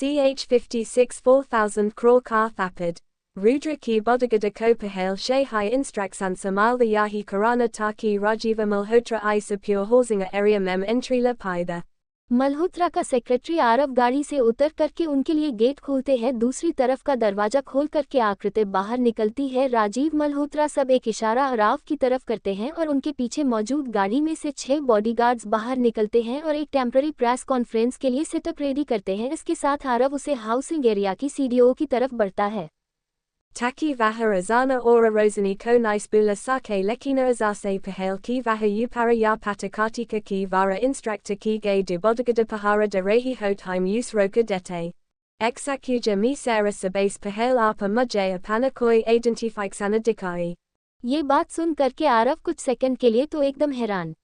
CH56 4000 crore car thapid. Rudra ki bodhigada kopahale shahai instraxansa malva yahi karana taki Rajiva Malhotra isa pure Horsinger area mem entry la paida. Malhotra का secretary Aarav गाड़ी से उतर करके उनके लिए gate खोलते हैं। दूसरी तरफ का दरवाजा खोल करके आकृति बाहर निकलती है। राजीव मल्होत्रा सब एक इशारा आरव की तरफ करते हैं और उनके पीछे मौजूद गाड़ी में से 6 बॉडीगार्ड्स बाहर निकलते हैं और एक टेम्पररी प्रेस कॉन्फ्रेंस के लिए सेटअप रेडी करते हैं। इसके साथ आरव उसे हाउसिंग एरिया की सीडीओ की तरफ बढ़ता है। Taki vaha azana ora rosani ko nice bula sake lekina azase pahale ki vaha upara ya patakatika ki vara instructor ki gay de bodagada pahara de rehi hotheim use roka dete. Exacuja mi sara sabase pahale apa mujaya panakoi identifixana dikai. ये बात सुन करके आरव कुछ second के लिए तो एकदम हैरान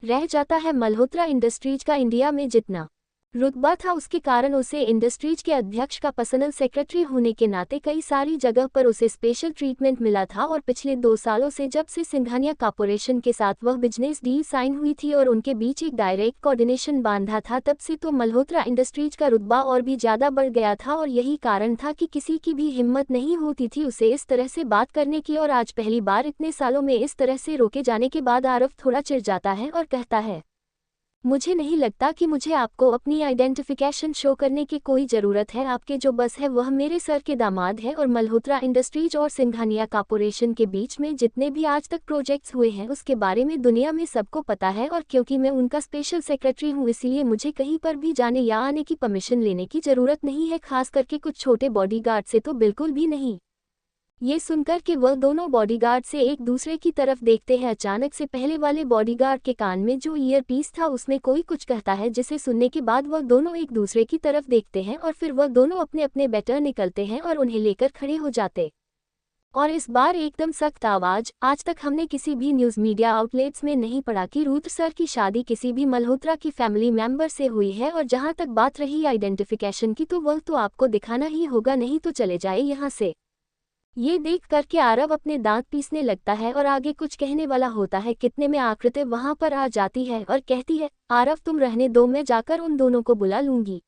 रह जाता है। मल्होत्रा इंडस्ट्रीज का इंडिया में जितना रुतबा था उसके कारण उसे इंडस्ट्रीज के अध्यक्ष का पर्सनल सेक्रेटरी होने के नाते कई सारी जगह पर उसे स्पेशल ट्रीटमेंट मिला था और पिछले 2 सालों से जब से सिंघानिया कॉर्पोरेशन के साथ वह बिजनेस डील साइन हुई थी और उनके बीच एक डायरेक्ट कोऑर्डिनेशन बांधा था, तब से तो मल्होत्रा इंडस्ट्रीज का रुतबा और भी ज़्यादा बढ़ गया था और यही कारण था कि किसी की भी हिम्मत नहीं होती थी उसे इस तरह से बात करने की। और आज पहली बार इतने सालों में इस तरह से रोके जाने के बाद आरव थोड़ा चिढ़ जाता है और कहता है, मुझे नहीं लगता कि मुझे आपको अपनी आइडेंटिफिकेशन शो करने की कोई ज़रूरत है। आपके जो बस है वह मेरे सर के दामाद है और मल्होत्रा इंडस्ट्रीज और सिंघानिया कॉर्पोरेशन के बीच में जितने भी आज तक प्रोजेक्ट्स हुए हैं उसके बारे में दुनिया में सबको पता है। और क्योंकि मैं उनका स्पेशल सेक्रेटरी हूँ इसलिए मुझे कहीं पर भी जाने या आने की परमिशन लेने की ज़रूरत नहीं है, खास करके कुछ छोटे बॉडीगार्ड से तो बिल्कुल भी नहीं। ये सुनकर कि वह दोनों बॉडीगार्ड से एक दूसरे की तरफ देखते हैं, अचानक से पहले वाले बॉडीगार्ड के कान में जो ईयरपीस था उसमें कोई कुछ कहता है, जिसे सुनने के बाद वह दोनों एक दूसरे की तरफ देखते हैं और फिर वह दोनों अपने अपने बैटर निकलते हैं और उन्हें लेकर खड़े हो जाते। और इस बार एकदम सख्त आवाज, आज तक हमने किसी भी न्यूज़ मीडिया आउटलेट्स में नहीं पढ़ा कि रुद्र सर की शादी किसी भी मल्होत्रा की फैमिली मेंबर से हुई है। और जहां तक बात रही आइडेंटिफिकेशन की तो वह तो आपको दिखाना ही होगा, नहीं तो चले जाए यहाँ से। ये देख करके आरव अपने दांत पीसने लगता है और आगे कुछ कहने वाला होता है, कितने में आकृति वहां पर आ जाती है और कहती है, आरव तुम रहने दो, मैं जाकर उन दोनों को बुला लूंगी।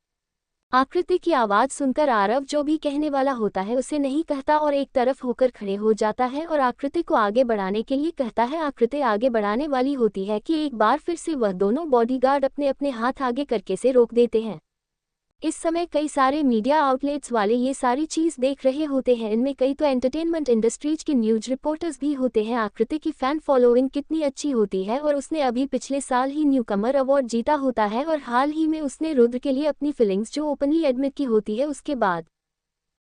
आकृति की आवाज़ सुनकर आरव जो भी कहने वाला होता है उसे नहीं कहता और एक तरफ होकर खड़े हो जाता है और आकृति को आगे बढ़ाने के लिए कहता है। आकृति आगे बढ़ाने वाली होती है कि एक बार फिर से वह दोनों बॉडीगार्ड अपने अपने हाथ आगे करके से रोक देते हैं। इस समय कई सारे मीडिया आउटलेट्स वाले ये सारी चीज़ देख रहे होते हैं, इनमें कई तो एंटरटेनमेंट इंडस्ट्रीज के न्यूज़ रिपोर्टर्स भी होते हैं। आकृति की फ़ैन फॉलोइंग कितनी अच्छी होती है और उसने अभी पिछले साल ही न्यू कमर अवार्ड जीता होता है और हाल ही में उसने रुद्र के लिए अपनी फीलिंग्स जो ओपनली एडमिट की होती है। उसके बाद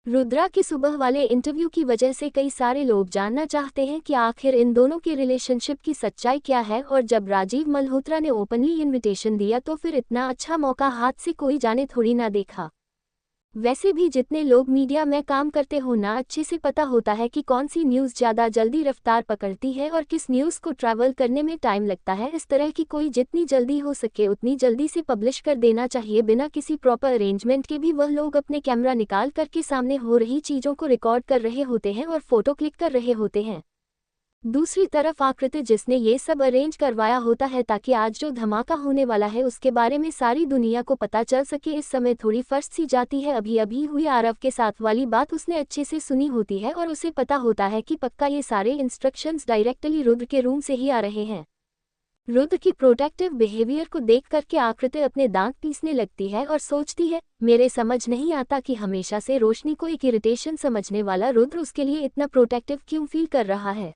रुद्रा के सुबह वाले इंटरव्यू की वजह से कई सारे लोग जानना चाहते हैं कि आखिर इन दोनों के रिलेशनशिप की सच्चाई क्या है। और जब राजीव मल्होत्रा ने ओपनली इनविटेशन दिया तो फिर इतना अच्छा मौका हाथ से कोई जाने थोड़ी ना देखा। वैसे भी जितने लोग मीडिया में काम करते हो ना, अच्छे से पता होता है कि कौन सी न्यूज़ ज़्यादा जल्दी रफ्तार पकड़ती है और किस न्यूज़ को ट्रैवल करने में टाइम लगता है। इस तरह की कोई जितनी जल्दी हो सके उतनी जल्दी से पब्लिश कर देना चाहिए, बिना किसी प्रॉपर अरेंजमेंट के भी। वह लोग अपने कैमरा निकाल करके सामने हो रही चीज़ों को रिकॉर्ड कर रहे होते हैं और फोटो क्लिक कर रहे होते हैं। दूसरी तरफ आकृति जिसने ये सब अरेंज करवाया होता है ताकि आज जो धमाका होने वाला है उसके बारे में सारी दुनिया को पता चल सके। इस समय थोड़ी फर्स्ट सी जाती है। अभी अभी हुई आरव के साथ वाली बात उसने अच्छे से सुनी होती है और उसे पता होता है कि पक्का ये सारे इंस्ट्रक्शंस डायरेक्टली रुद्र के रूम से ही आ रहे हैं। रुद्र की प्रोटेक्टिव बिहेवियर को देख करके आकृति अपने दांत पीसने लगती है और सोचती है, मेरे समझ नहीं आता कि हमेशा से रोशनी को एक इरिटेशन समझने वाला रुद्र उसके लिए इतना प्रोटेक्टिव क्यों फील कर रहा है।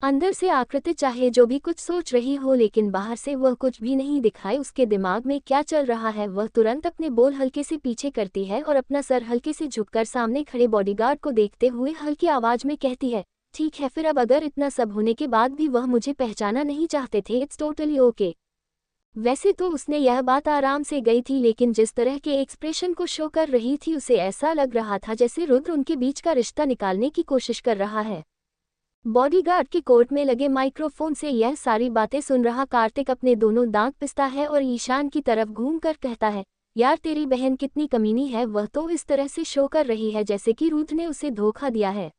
अंदर से आकृति चाहे जो भी कुछ सोच रही हो लेकिन बाहर से वह कुछ भी नहीं दिखाए उसके दिमाग में क्या चल रहा है। वह तुरंत अपने बोल हल्के से पीछे करती है और अपना सर हल्के से झुककर सामने खड़े बॉडीगार्ड को देखते हुए हल्की आवाज में कहती है, ठीक है फिर, अब अगर इतना सब होने के बाद भी वह मुझे पहचाना नहीं चाहते थे, इट्स टोटली ओके। वैसे तो उसने यह बात आराम से गई थी लेकिन जिस तरह के एक्सप्रेशन को शो कर रही थी उसे ऐसा लग रहा था जैसे रुद्र उनके बीच का रिश्ता निकालने की कोशिश कर रहा है। बॉडीगार्ड के कोर्ट में लगे माइक्रोफोन से यह सारी बातें सुन रहा कार्तिक अपने दोनों दांत पिसता है और ईशान की तरफ घूमकर कहता है, यार तेरी बहन कितनी कमीनी है, वह तो इस तरह से शो कर रही है जैसे कि रुद्र ने उसे धोखा दिया है।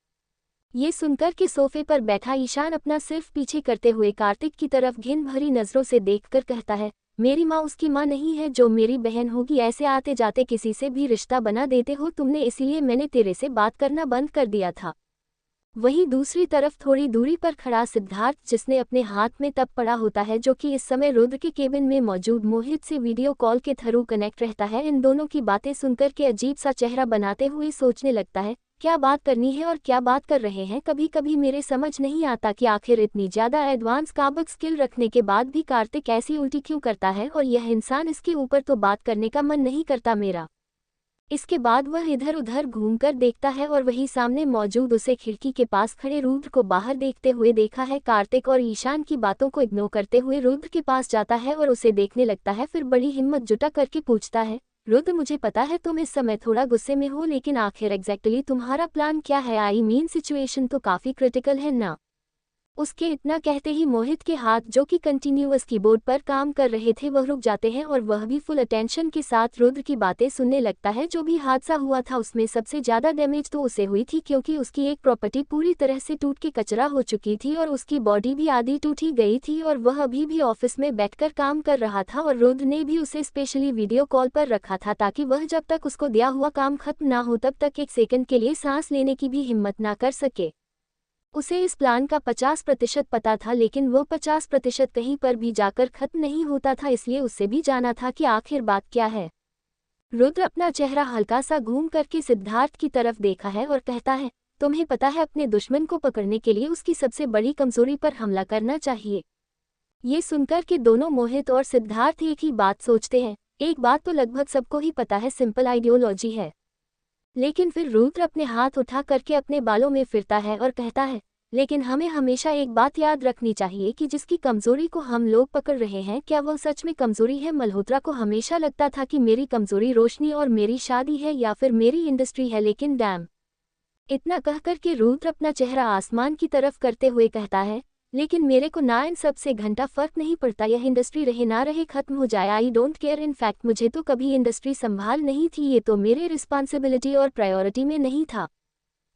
ये सुनकर कि सोफे पर बैठा ईशान अपना सिर्फ पीछे करते हुए कार्तिक की तरफ घिन भरी नजरों से देखकर कहता है, मेरी माँ उसकी माँ नहीं है जो मेरी बहन होगी, ऐसे आते जाते किसी से भी रिश्ता बना देते हो तुमने, इसीलिए मैंने तेरे से बात करना बंद कर दिया था। वहीं दूसरी तरफ थोड़ी दूरी पर खड़ा सिद्धार्थ, जिसने अपने हाथ में तब पड़ा होता है जो कि इस समय रुद्र के केबिन में मौजूद मोहित से वीडियो कॉल के थ्रू कनेक्ट रहता है, इन दोनों की बातें सुनकर के अजीब सा चेहरा बनाते हुए सोचने लगता है क्या बात करनी है और क्या बात कर रहे हैं। कभी कभी मेरे समझ नहीं आता कि आखिर इतनी ज़्यादा एडवांस काबक स्किल रखने के बाद भी कार्तिक ऐसी उल्टी क्यों करता है, और यह इंसान इसके ऊपर तो बात करने का मन नहीं करता मेरा। इसके बाद वह इधर उधर घूमकर देखता है और वही सामने मौजूद उसे खिड़की के पास खड़े रुद्र को बाहर देखते हुए देखा है। कार्तिक और ईशान की बातों को इग्नोर करते हुए रुद्र के पास जाता है और उसे देखने लगता है, फिर बड़ी हिम्मत जुटा करके पूछता है, रुद्र मुझे पता है तुम इस समय थोड़ा गुस्से में हो, लेकिन आखिर एग्जैक्टली तुम्हारा प्लान क्या है? आई मीन सिचुएशन तो काफ़ी क्रिटिकल है ना। उसके इतना कहते ही मोहित के हाथ जो कि कंटिन्यूअस कीबोर्ड पर काम कर रहे थे वह रुक जाते हैं और वह भी फुल अटेंशन के साथ रुद्र की बातें सुनने लगता है। जो भी हादसा हुआ था उसमें सबसे ज़्यादा डैमेज तो उसे हुई थी, क्योंकि उसकी एक प्रॉपर्टी पूरी तरह से टूट के कचरा हो चुकी थी और उसकी बॉडी भी आधी टूट ही गई थी, और वह अभी भी ऑफिस में बैठकर काम कर रहा था और रुद्र ने भी उसे स्पेशली वीडियो कॉल पर रखा था ताकि वह जब तक उसको दिया हुआ काम खत्म ना हो तब तक एक सेकंड के लिए सांस लेने की भी हिम्मत ना कर सके। उसे इस प्लान का 50% पता था, लेकिन वो 50% कहीं पर भी जाकर खत्म नहीं होता था, इसलिए उससे भी जाना था कि आखिर बात क्या है। रुद्र अपना चेहरा हल्का सा घूम करके सिद्धार्थ की तरफ देखा है और कहता है, तुम्हें पता है अपने दुश्मन को पकड़ने के लिए उसकी सबसे बड़ी कमजोरी पर हमला करना चाहिए। ये सुनकर के दोनों मोहित और सिद्धार्थ एक ही बात सोचते हैं। एक बात तो लगभग सबको ही पता है, सिंपल आइडियोलॉजी है। लेकिन फिर रुद्र अपने हाथ उठा करके अपने बालों में फिरता है और कहता है, लेकिन हमें हमेशा एक बात याद रखनी चाहिए कि जिसकी कमजोरी को हम लोग पकड़ रहे हैं क्या वह सच में कमजोरी है? मल्होत्रा को हमेशा लगता था कि मेरी कमजोरी रोशनी और मेरी शादी है या फिर मेरी इंडस्ट्री है, लेकिन डैम। इतना कह कर के रुद्र अपना चेहरा आसमान की तरफ करते हुए कहता है, लेकिन मेरे को ना इन सब से घंटा फर्क नहीं पड़ता, यह इंडस्ट्री रहे ना रहे खत्म हो जाए, आई डोंट केयर। इनफैक्ट मुझे तो कभी इंडस्ट्री संभाल नहीं थी, ये तो मेरे रिस्पॉन्सिबिलिटी और प्रायोरिटी में नहीं था।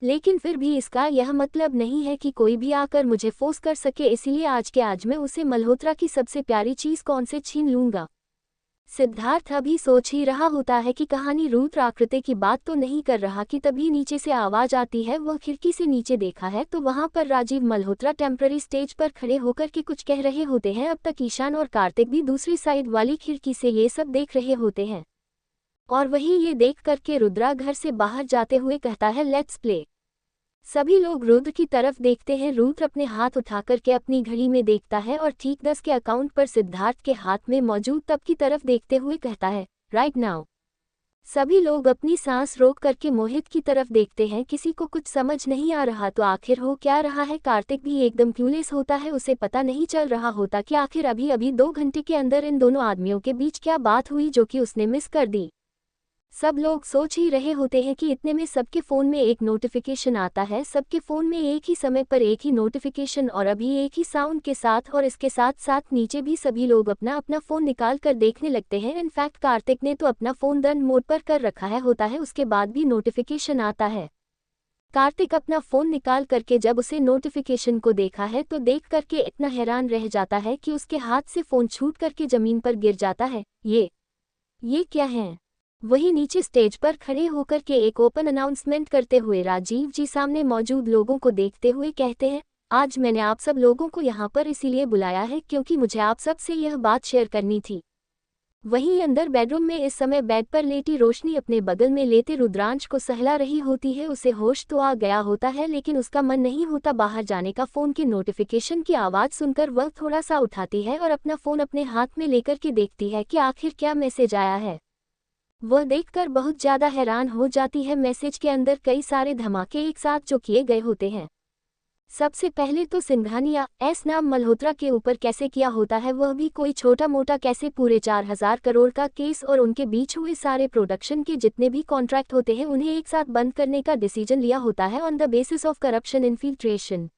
लेकिन फिर भी इसका यह मतलब नहीं है कि कोई भी आकर मुझे फोर्स कर सके, इसीलिए आज के आज मैं उसे मल्होत्रा की सबसे प्यारी चीज़ कौन से छीन लूँगा। सिद्धार्थ अभी सोच ही रहा होता है कि कहानी रुद्र आकृति की बात तो नहीं कर रहा कि तभी नीचे से आवाज़ आती है। वह खिड़की से नीचे देखा है तो वहाँ पर राजीव मल्होत्रा टेम्पररी स्टेज पर खड़े होकर के कुछ कह रहे होते हैं। अब तक ईशान और कार्तिक भी दूसरी साइड वाली खिड़की से ये सब देख रहे होते हैं और वही ये देख करके रुद्रा घर से बाहर जाते हुए कहता है, लेट्स प्ले। सभी लोग रुद्र की तरफ देखते हैं। रुद्र अपने हाथ उठा करके अपनी घड़ी में देखता है और ठीक 10 के अकाउंट पर सिद्धार्थ के हाथ में मौजूद तब की तरफ देखते हुए कहता है, राइट नाउ। सभी लोग अपनी सांस रोक करके मोहित की तरफ देखते हैं। किसी को कुछ समझ नहीं आ रहा तो आखिर हो क्या रहा है। कार्तिक भी एकदम क्यूलेस होता है, उसे पता नहीं चल रहा होता कि आखिर अभी अभी 2 घंटे के अंदर इन दोनों आदमियों के बीच क्या बात हुई जो कि उसने मिस कर दी। सब लोग सोच ही रहे होते हैं कि इतने में सबके फ़ोन में एक नोटिफिकेशन आता है, सबके फ़ोन में एक ही समय पर एक ही नोटिफिकेशन और अभी एक ही साउंड के साथ, और इसके साथ साथ नीचे भी सभी लोग अपना अपना फ़ोन निकाल कर देखने लगते हैं। इनफैक्ट कार्तिक ने तो अपना फ़ोन डन मोड पर कर रखा है होता है, उसके बाद भी नोटिफिकेशन आता है। कार्तिक अपना फ़ोन निकाल करके जब उसे नोटिफिकेशन को देखा है तो देख करके इतना हैरान रह जाता है कि उसके हाथ से फ़ोन छूट करके ज़मीन पर गिर जाता है। ये क्या है? वहीं नीचे स्टेज पर खड़े होकर के एक ओपन अनाउंसमेंट करते हुए राजीव जी सामने मौजूद लोगों को देखते हुए कहते हैं, आज मैंने आप सब लोगों को यहाँ पर इसीलिए बुलाया है क्योंकि मुझे आप सब से यह बात शेयर करनी थी। वहीं अंदर बेडरूम में इस समय बेड पर लेटी रोशनी अपने बगल में लेते रुद्रांश को सहला रही होती है। उसे होश तो आ गया होता है लेकिन उसका मन नहीं होता बाहर जाने का। फ़ोन के नोटिफिकेशन की आवाज़ सुनकर वह थोड़ा सा उठाती है और अपना फ़ोन अपने हाथ में लेकर के देखती है कि आखिर क्या मैसेज आया है। वह देखकर बहुत ज़्यादा हैरान हो जाती है। मैसेज के अंदर कई सारे धमाके एक साथ जो किए गए होते हैं। सबसे पहले तो सिंघानिया एस नाम मल्होत्रा के ऊपर कैसे किया होता है, वह भी कोई छोटा मोटा कैसे, पूरे 4000 करोड़ का केस और उनके बीच हुए सारे प्रोडक्शन के जितने भी कॉन्ट्रैक्ट होते हैं उन्हें एक साथ बंद करने का डिसीजन लिया होता है on the basis of corruption, infiltration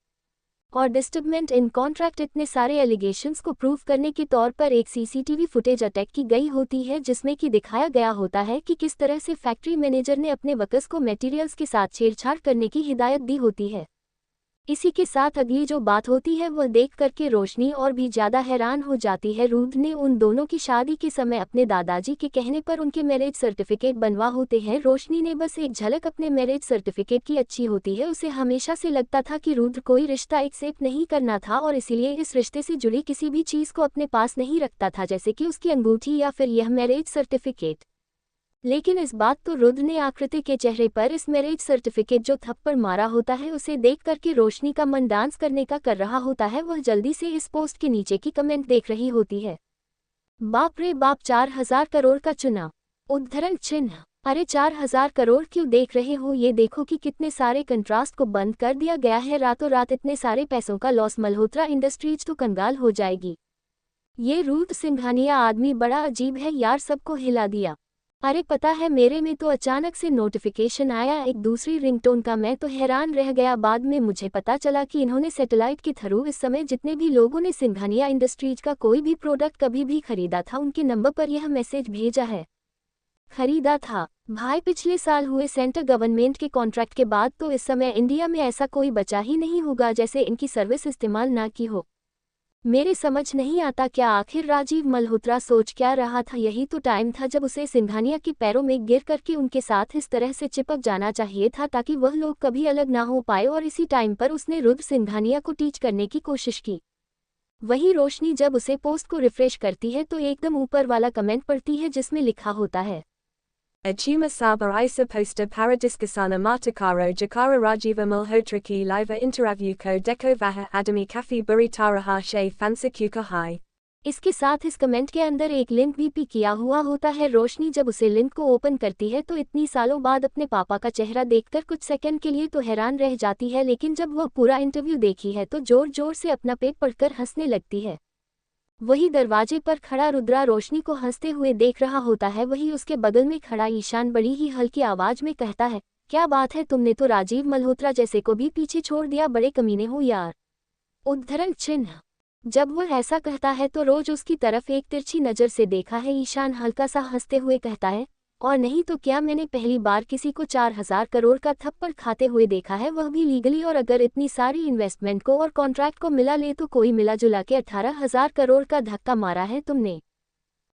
और डिस्टर्बमेंट इन कॉन्ट्रैक्ट। इतने सारे एलिगेशंस को प्रूव करने के तौर पर एक सीसीटीवी फुटेज अटैक की गई होती है जिसमें कि दिखाया गया होता है कि किस तरह से फैक्ट्री मैनेजर ने अपने वर्कर्स को मटेरियल्स के साथ छेड़छाड़ करने की हिदायत दी होती है। इसी के साथ अगली जो बात होती है वह देख करके रोशनी और भी ज्यादा हैरान हो जाती है। रुद्र ने उन दोनों की शादी के समय अपने दादाजी के कहने पर उनके मैरिज सर्टिफिकेट बनवा होते हैं। रोशनी ने बस एक झलक अपने मैरिज सर्टिफिकेट की अच्छी होती है। उसे हमेशा से लगता था कि रुद्र कोई रिश्ता एक्सेप्ट नहीं करना था और इसीलिए इस रिश्ते से जुड़ी किसी भी चीज को अपने पास नहीं रखता था, जैसे कि उसकी अंगूठी या फिर यह मैरिज सर्टिफिकेट। लेकिन इस बात तो रुद्र ने आकृति के चेहरे पर इस मैरिज सर्टिफिकेट जो थप्पड़ मारा होता है उसे देख करके रोशनी का मन डांस करने का कर रहा होता है। वह जल्दी से इस पोस्ट के नीचे की कमेंट देख रही होती है। बाप रे बाप, 4000 करोड़ का चुना उद्धरण चिन्ह। अरे 4000 करोड़ क्यों देख रहे हो, ये देखो कि कितने सारे कंट्रास्ट को बंद कर दिया गया है। रातों रात इतने सारे पैसों का लॉस, मल्होत्रा इंडस्ट्रीज तो कंगाल हो जाएगी। ये रुद्र सिंघानिया आदमी बड़ा अजीब है यार, सबको हिला दिया। अरे पता है, मेरे में तो अचानक से नोटिफिकेशन आया एक दूसरी रिंगटोन का, मैं तो हैरान रह गया। बाद में मुझे पता चला कि इन्होंने सैटेलाइट के थ्रू इस समय जितने भी लोगों ने सिंघानिया इंडस्ट्रीज का कोई भी प्रोडक्ट कभी भी खरीदा था उनके नंबर पर यह मैसेज भेजा है। खरीदा था भाई, पिछले साल हुए सेंट्रल गवर्नमेंट के कॉन्ट्रैक्ट के बाद तो इस समय इंडिया में ऐसा कोई बचा ही नहीं होगा जैसे इनकी सर्विस इस्तेमाल ना की हो। मेरे समझ नहीं आता क्या आखिर राजीव मल्होत्रा सोच क्या रहा था। यही तो टाइम था जब उसे सिंघानिया के पैरों में गिर करके उनके साथ इस तरह से चिपक जाना चाहिए था ताकि वह लोग कभी अलग ना हो पाए। और इसी टाइम पर उसने रुद्र सिंघानिया को टीच करने की कोशिश की। वही रोशनी जब उसे पोस्ट को रिफ्रेश करती है तो एकदम ऊपर वाला कमेंट पढ़ती है जिसमें लिखा होता है, Achuma Saba Isa Poster Paradiskasana Matakaro Jakara Rajiva Malhotra Ki Liva Interavuko Deko Vaha Adami Kafi Buri Taraha She Fansakuka Hai। इसके साथ इस कमेंट के अंदर एक लिंक भी किया हुआ होता है। रोशनी जब उसे लिंक को ओपन करती है तो इतनी सालों बाद अपने पापा का चेहरा देखकर कुछ सेकंड के लिए तो हैरान रह जाती है, लेकिन जब वह पूरा इंटरव्यू देखी है तो जोर जोर से अपना पेट पढ़कर हंसने लगती है। वही दरवाजे पर खड़ा रुद्रा रोशनी को हंसते हुए देख रहा होता है। वही उसके बगल में खड़ा ईशान बड़ी ही हल्की आवाज में कहता है, क्या बात है, तुमने तो राजीव मल्होत्रा जैसे को भी पीछे छोड़ दिया, बड़े कमीने हो यार। उद्धरण चिन्ह। जब वह ऐसा कहता है तो रोज उसकी तरफ एक तिरछी नज़र से देखा है। ईशान हल्का सा हंसते हुए कहता है, और नहीं तो क्या, मैंने पहली बार किसी को 4000 करोड़ का थप्पड़ खाते हुए देखा है, वह भी लीगली। और अगर इतनी सारी इन्वेस्टमेंट को और कॉन्ट्रैक्ट को मिला ले तो कोई मिला जुला के 18,000 करोड़ का धक्का मारा है तुमने।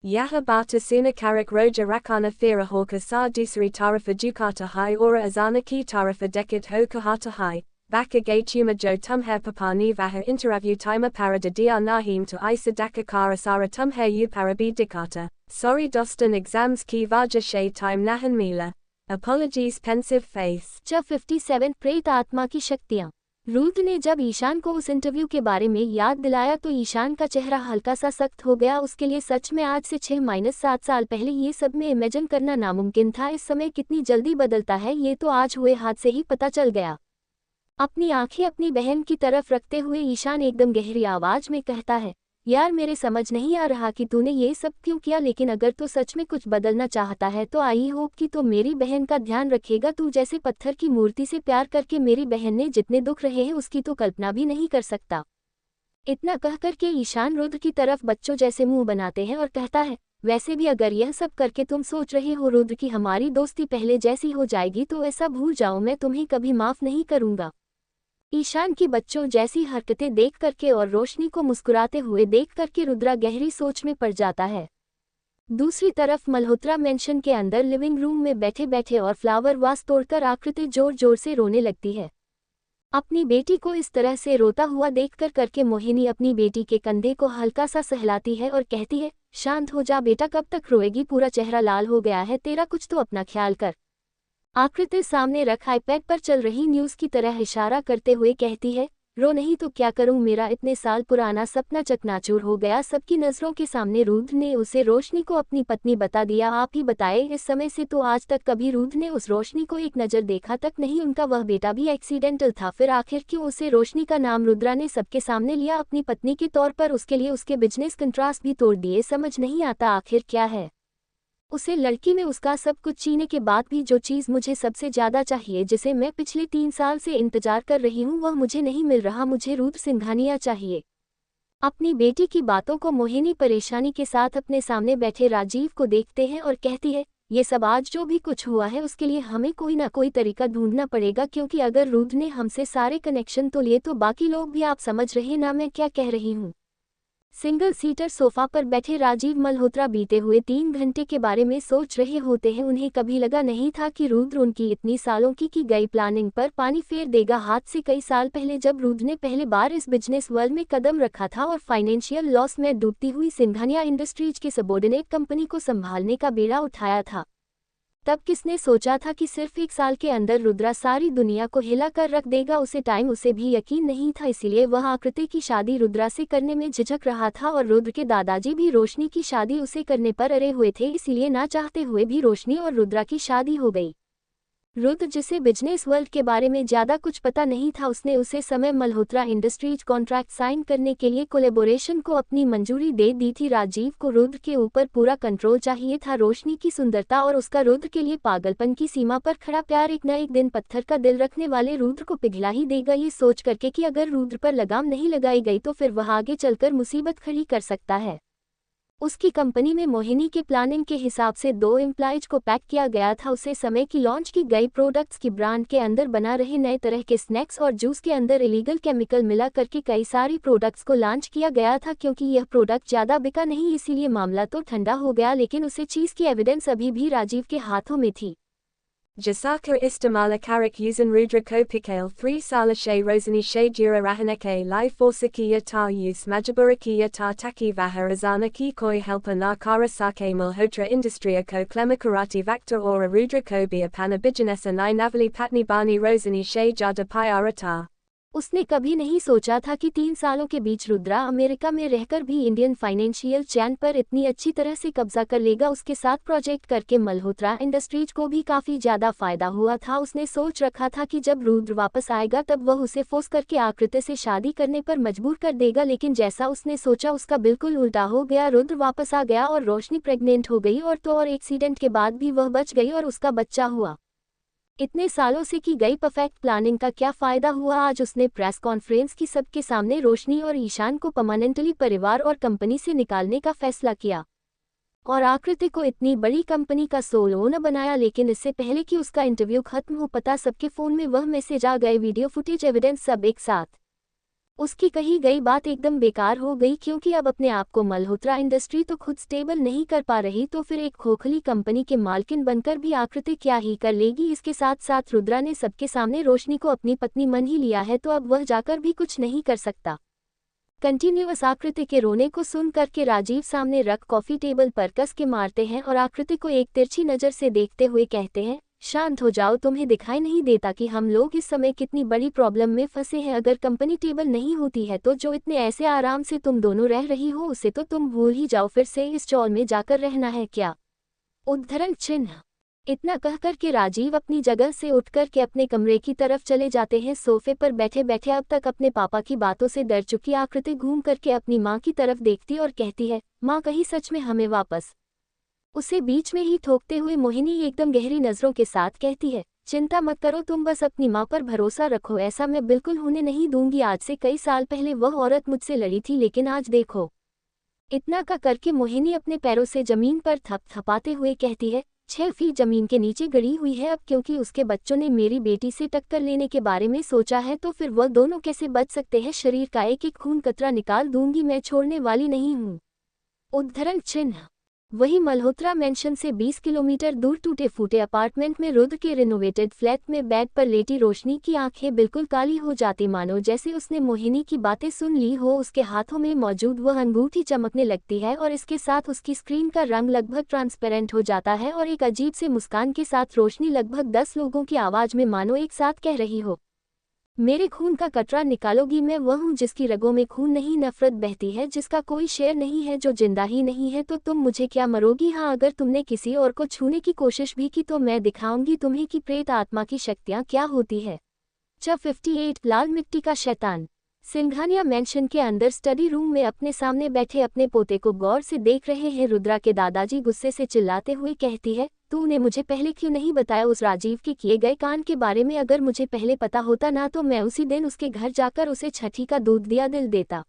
Yaha Bata Suna Karak Roja Rakana Fira Hawka Sa Dusari Tarafa Dukata Hai Ora Azana Ki Tarafa Dekit Hokahata Hai, Baka Gay Tuma Jo Tumher Papani Vaha Interavu Tima Parada Dia Nahim to Isa Dakakara Sara Tumher U Parabi Dikata, Sorry Dostan Exams Ki Vaja Shay Time Nahan Mila, Apologies Pensive Face। 57 प्रेत आत्मा की शक्तियाँ। रुद्र ने जब ईशान को उस interview के बारे में याद दिलाया तो ईशान का चेहरा हल्का सा सख्त हो गया। उसके लिए सच में आज से 6-7 साल पहले ये सब में इमेजिन करना नामुमकिन था। इस समय कितनी जल्दी बदलता है ये तो आज हुए हाथ से ही पता चल गया। अपनी आंखें अपनी बहन की तरफ रखते हुए ईशान एकदम गहरी आवाज में कहता है, यार मेरे समझ नहीं आ रहा कि तूने ये सब क्यों किया, लेकिन अगर तू सच में कुछ बदलना चाहता है तो आई होप कि तो मेरी बहन का ध्यान रखेगा। तू जैसे पत्थर की मूर्ति से प्यार करके मेरी बहन ने जितने दुख रहे हैं उसकी तो कल्पना भी नहीं कर सकता। इतना कह करके ईशान रुद्र की तरफ बच्चों जैसे मुंह बनाते हैं और कहता है, वैसे भी अगर यह सब करके तुम सोच रहे हो रुद्र की हमारी दोस्ती पहले जैसी हो जाएगी तो ऐसा भूल जाओ, मैं तुम्हें कभी माफ नहीं करूंगा। ईशान की बच्चों जैसी हरकतें देख करके और रोशनी को मुस्कुराते हुए देख करके रुद्रा गहरी सोच में पड़ जाता है। दूसरी तरफ मल्होत्रा मेंशन के अंदर लिविंग रूम में बैठे बैठे और फ्लावर वास तोड़कर आकृति जोर जोर से रोने लगती है। अपनी बेटी को इस तरह से रोता हुआ देखकर करके मोहिनी अपनी बेटी के कंधे को हल्का सा सहलाती है और कहती है, शांत हो जा बेटा, कब तक रोएगी, पूरा चेहरा लाल हो गया है तेरा, कुछ तो अपना ख्याल कर। आकृति सामने रख आईपैड पर चल रही न्यूज़ की तरह इशारा करते हुए कहती है, रो नहीं तो क्या करूं, मेरा इतने साल पुराना सपना चकनाचूर हो गया सबकी नज़रों के सामने। रुद्र ने उसे रोशनी को अपनी पत्नी बता दिया। आप ही बताए, इस समय से तो आज तक कभी रुद्र ने उस रोशनी को एक नज़र देखा तक नहीं। उनका वह बेटा भी एक्सीडेंटल था, फिर आखिर क्यों उसे रोशनी का नाम रुद्रा ने सबके सामने लिया अपनी पत्नी के तौर पर, उसके लिए उसके बिजनेस कंट्रास्ट भी तोड़ दिए। समझ नहीं आता आखिर क्या है उसे लड़की में। उसका सब कुछ जीने के बाद भी जो चीज़ मुझे सबसे ज़्यादा चाहिए, जिसे मैं पिछले 3 साल से इंतजार कर रही हूँ, वह मुझे नहीं मिल रहा। मुझे रुद्र सिंघानिया चाहिए। अपनी बेटी की बातों को मोहिनी परेशानी के साथ अपने सामने बैठे राजीव को देखते हैं और कहती है, ये सब आज जो भी कुछ हुआ है उसके लिए हमें कोई ना कोई तरीका ढूंढना पड़ेगा, क्योंकि अगर रुद्र ने हमसे सारे कनेक्शन तो लिए तो बाकी लोग भी, आप समझ रहे ना मैं क्या कह रही हूँ। सिंगल सीटर सोफा पर बैठे राजीव मल्होत्रा बीते हुए 3 घंटे के बारे में सोच रहे होते हैं। उन्हें कभी लगा नहीं था कि रुद्र उनकी इतनी सालों की गई प्लानिंग पर पानी फेर देगा हाथ से। कई साल पहले जब रुद्र ने पहली बार इस बिजनेस वर्ल्ड में कदम रखा था और फाइनेंशियल लॉस में डूबती हुई सिंघानिया इंडस्ट्रीज के सबॉर्डिनेट कंपनी को संभालने का बेड़ा उठाया था, तब किसने सोचा था कि सिर्फ 1 साल के अंदर रुद्रा सारी दुनिया को हिला कर रख देगा। उसे भी यकीन नहीं था, इसीलिए वह आकृति की शादी रुद्रा से करने में झिझक रहा था और रुद्र के दादाजी भी रोशनी की शादी उसे करने पर अड़े हुए थे। इसीलिए ना चाहते हुए भी रोशनी और रुद्रा की शादी हो गई। रुद्र, जिसे बिजनेस वर्ल्ड के बारे में ज़्यादा कुछ पता नहीं था, उसने उसे समय मल्होत्रा इंडस्ट्रीज कॉन्ट्रैक्ट साइन करने के लिए कोलेबोरेशन को अपनी मंजूरी दे दी थी। राजीव को रुद्र के ऊपर पूरा कंट्रोल चाहिए था। रोशनी की सुंदरता और उसका रुद्र के लिए पागलपन की सीमा पर खड़ा प्यार एक न एक दिन पत्थर का दिल रखने वाले रुद्र को पिघला ही देगा। ये सोच करके कि अगर रुद्र पर लगाम नहीं लगाई गई तो फिर वह आगे चलकर मुसीबत खड़ी कर सकता है। उसकी कंपनी में मोहिनी के प्लानिंग के हिसाब से 2 एम्प्लॉइज को पैक किया गया था। उसे समय की लॉन्च की गई प्रोडक्ट्स की ब्रांड के अंदर बना रहे नए तरह के स्नैक्स और जूस के अंदर इलीगल केमिकल मिला करके कई सारी प्रोडक्ट्स को लॉन्च किया गया था। क्योंकि यह प्रोडक्ट ज़्यादा बिका नहीं, इसीलिए मामला तो ठंडा हो गया, लेकिन उसे चीज़ की एविडेंस अभी भी राजीव के हाथों में थी। Jasaka istamala karak yusan rudra kopikale 3 sala she rosani she jura rahaneke lai forsakiya ta use majaburakiya ta taki vaharazana ki koi helper na kara sake malhotra industria ko klemakarati vector ora rudra ko bia panabijanesa nai navali patni bani rosani she jada pyarata। उसने कभी नहीं सोचा था कि 3 सालों के बीच Rudra America में रहकर भी इंडियन फाइनेंशियल चैन पर इतनी अच्छी तरह से कब्जा कर लेगा। उसके साथ प्रोजेक्ट करके मल्होत्रा इंडस्ट्रीज को भी काफ़ी ज़्यादा फायदा हुआ था। उसने सोच रखा था कि जब रुद्र वापस आएगा तब वह उसे फोर्स करके आकृति से शादी करने पर मजबूर कर देगा, लेकिन जैसा उसने सोचा उसका बिल्कुल उल्टा हो गया। रुद्र वापस आ गया और रोशनी प्रेग्नेंट हो गई और एक्सीडेंट के बाद भी वह बच गई और उसका बच्चा हुआ। इतने सालों से की गई परफेक्ट प्लानिंग का क्या फ़ायदा हुआ? आज उसने प्रेस कॉन्फ्रेंस की सबके सामने रोशनी और ईशान को परमानेंटली परिवार और कंपनी से निकालने का फैसला किया और आकृति को इतनी बड़ी कंपनी का सोल ओनर बनाया। लेकिन इससे पहले कि उसका इंटरव्यू खत्म हो, पता सबके फ़ोन में वह मैसेज आ गए, वीडियो फुटेज, एविडेंस सब एक साथ। उसकी कही गई बात एकदम बेकार हो गई, क्योंकि अब अपने आप को मल्होत्रा इंडस्ट्री तो खुद स्टेबल नहीं कर पा रही, तो फिर एक खोखली कंपनी के मालकिन बनकर भी आकृति क्या ही कर लेगी। इसके साथ साथ रुद्रा ने सबके सामने रोशनी को अपनी पत्नी मान ही लिया है, तो अब वह जाकर भी कुछ नहीं कर सकता। कंटिन्यूअस आकृति के रोने को सुन करके राजीव सामने रख कॉफी टेबल पर कस के मारते हैं और आकृति को एक तिरछी नज़र से देखते हुए कहते हैं, शांत हो जाओ, तुम्हें दिखाई नहीं देता कि हम लोग इस समय कितनी बड़ी प्रॉब्लम में फंसे हैं। अगर कंपनी टेबल नहीं होती है तो जो इतने ऐसे आराम से तुम दोनों रह रही हो उसे तो तुम भूल ही जाओ, फिर से इस चौल में जाकर रहना है क्या? उद्धरण चिन्ह। इतना कहकर के राजीव अपनी जगह से उठकर के अपने कमरे की तरफ चले जाते हैं। सोफे पर बैठे बैठे अब तक अपने पापा की बातों से डर चुकी आकृति घूम करके अपनी माँ की तरफ देखती और कहती है, माँ कहीं सच में हमें वापस? उसे बीच में ही ठोकते हुए मोहिनी एकदम गहरी नज़रों के साथ कहती है, चिंता मत करो, तुम बस अपनी माँ पर भरोसा रखो, ऐसा मैं बिल्कुल होने नहीं दूंगी। आज से कई साल पहले वह औरत मुझसे लड़ी थी, लेकिन आज देखो। इतना का करके मोहिनी अपने पैरों से जमीन पर थपथपाते हुए कहती है, 6 फीट जमीन के नीचे गड़ी हुई है। अब क्योंकि उसके बच्चों ने मेरी बेटी से टक्कर लेने के बारे में सोचा है तो फिर वह दोनों कैसे बच सकते हैं? शरीर का एक एक खून कतरा निकाल दूंगी, मैं छोड़ने वाली नहीं हूँ। उद्धरण चिन्ह। वही मल्होत्रा मेंशन से 20 किलोमीटर दूर टूटे फूटे अपार्टमेंट में रुद्र के रिनोवेटेड फ्लैट में बेड पर लेटी रोशनी की आंखें बिल्कुल काली हो जाती, मानो जैसे उसने मोहिनी की बातें सुन ली हो। उसके हाथों में मौजूद वह अंगूठी चमकने लगती है और इसके साथ उसकी स्क्रीन का रंग लगभग ट्रांसपेरेंट हो जाता है और एक अजीब से मुस्कान के साथ रोशनी लगभग 10 लोगों की आवाज़ में मानो एक साथ कह रही हो, मेरे खून का कतरा निकालोगी? मैं वह हूँ जिसकी रगों में खून नहीं नफरत बहती है, जिसका कोई शेर नहीं है, जो जिंदा ही नहीं है, तो तुम मुझे क्या मरोगी? हाँ, अगर तुमने किसी और को छूने की कोशिश भी की तो मैं दिखाऊंगी तुम्हें कि प्रेत आत्मा की शक्तियाँ क्या होती है। च 58 लाल मिट्टी का शैतान। सिंघानिया मेंशन के अंदर स्टडी रूम में अपने सामने बैठे अपने पोते को गौर से देख रहे हैं रुद्रा के दादाजी गुस्से से चिल्लाते हुए कहती है, तूने मुझे पहले क्यों नहीं बताया उस राजीव के किए गए कांड के बारे में? अगर मुझे पहले पता होता ना तो मैं उसी दिन उसके घर जाकर उसे छठी का दूध दिया दिल देता।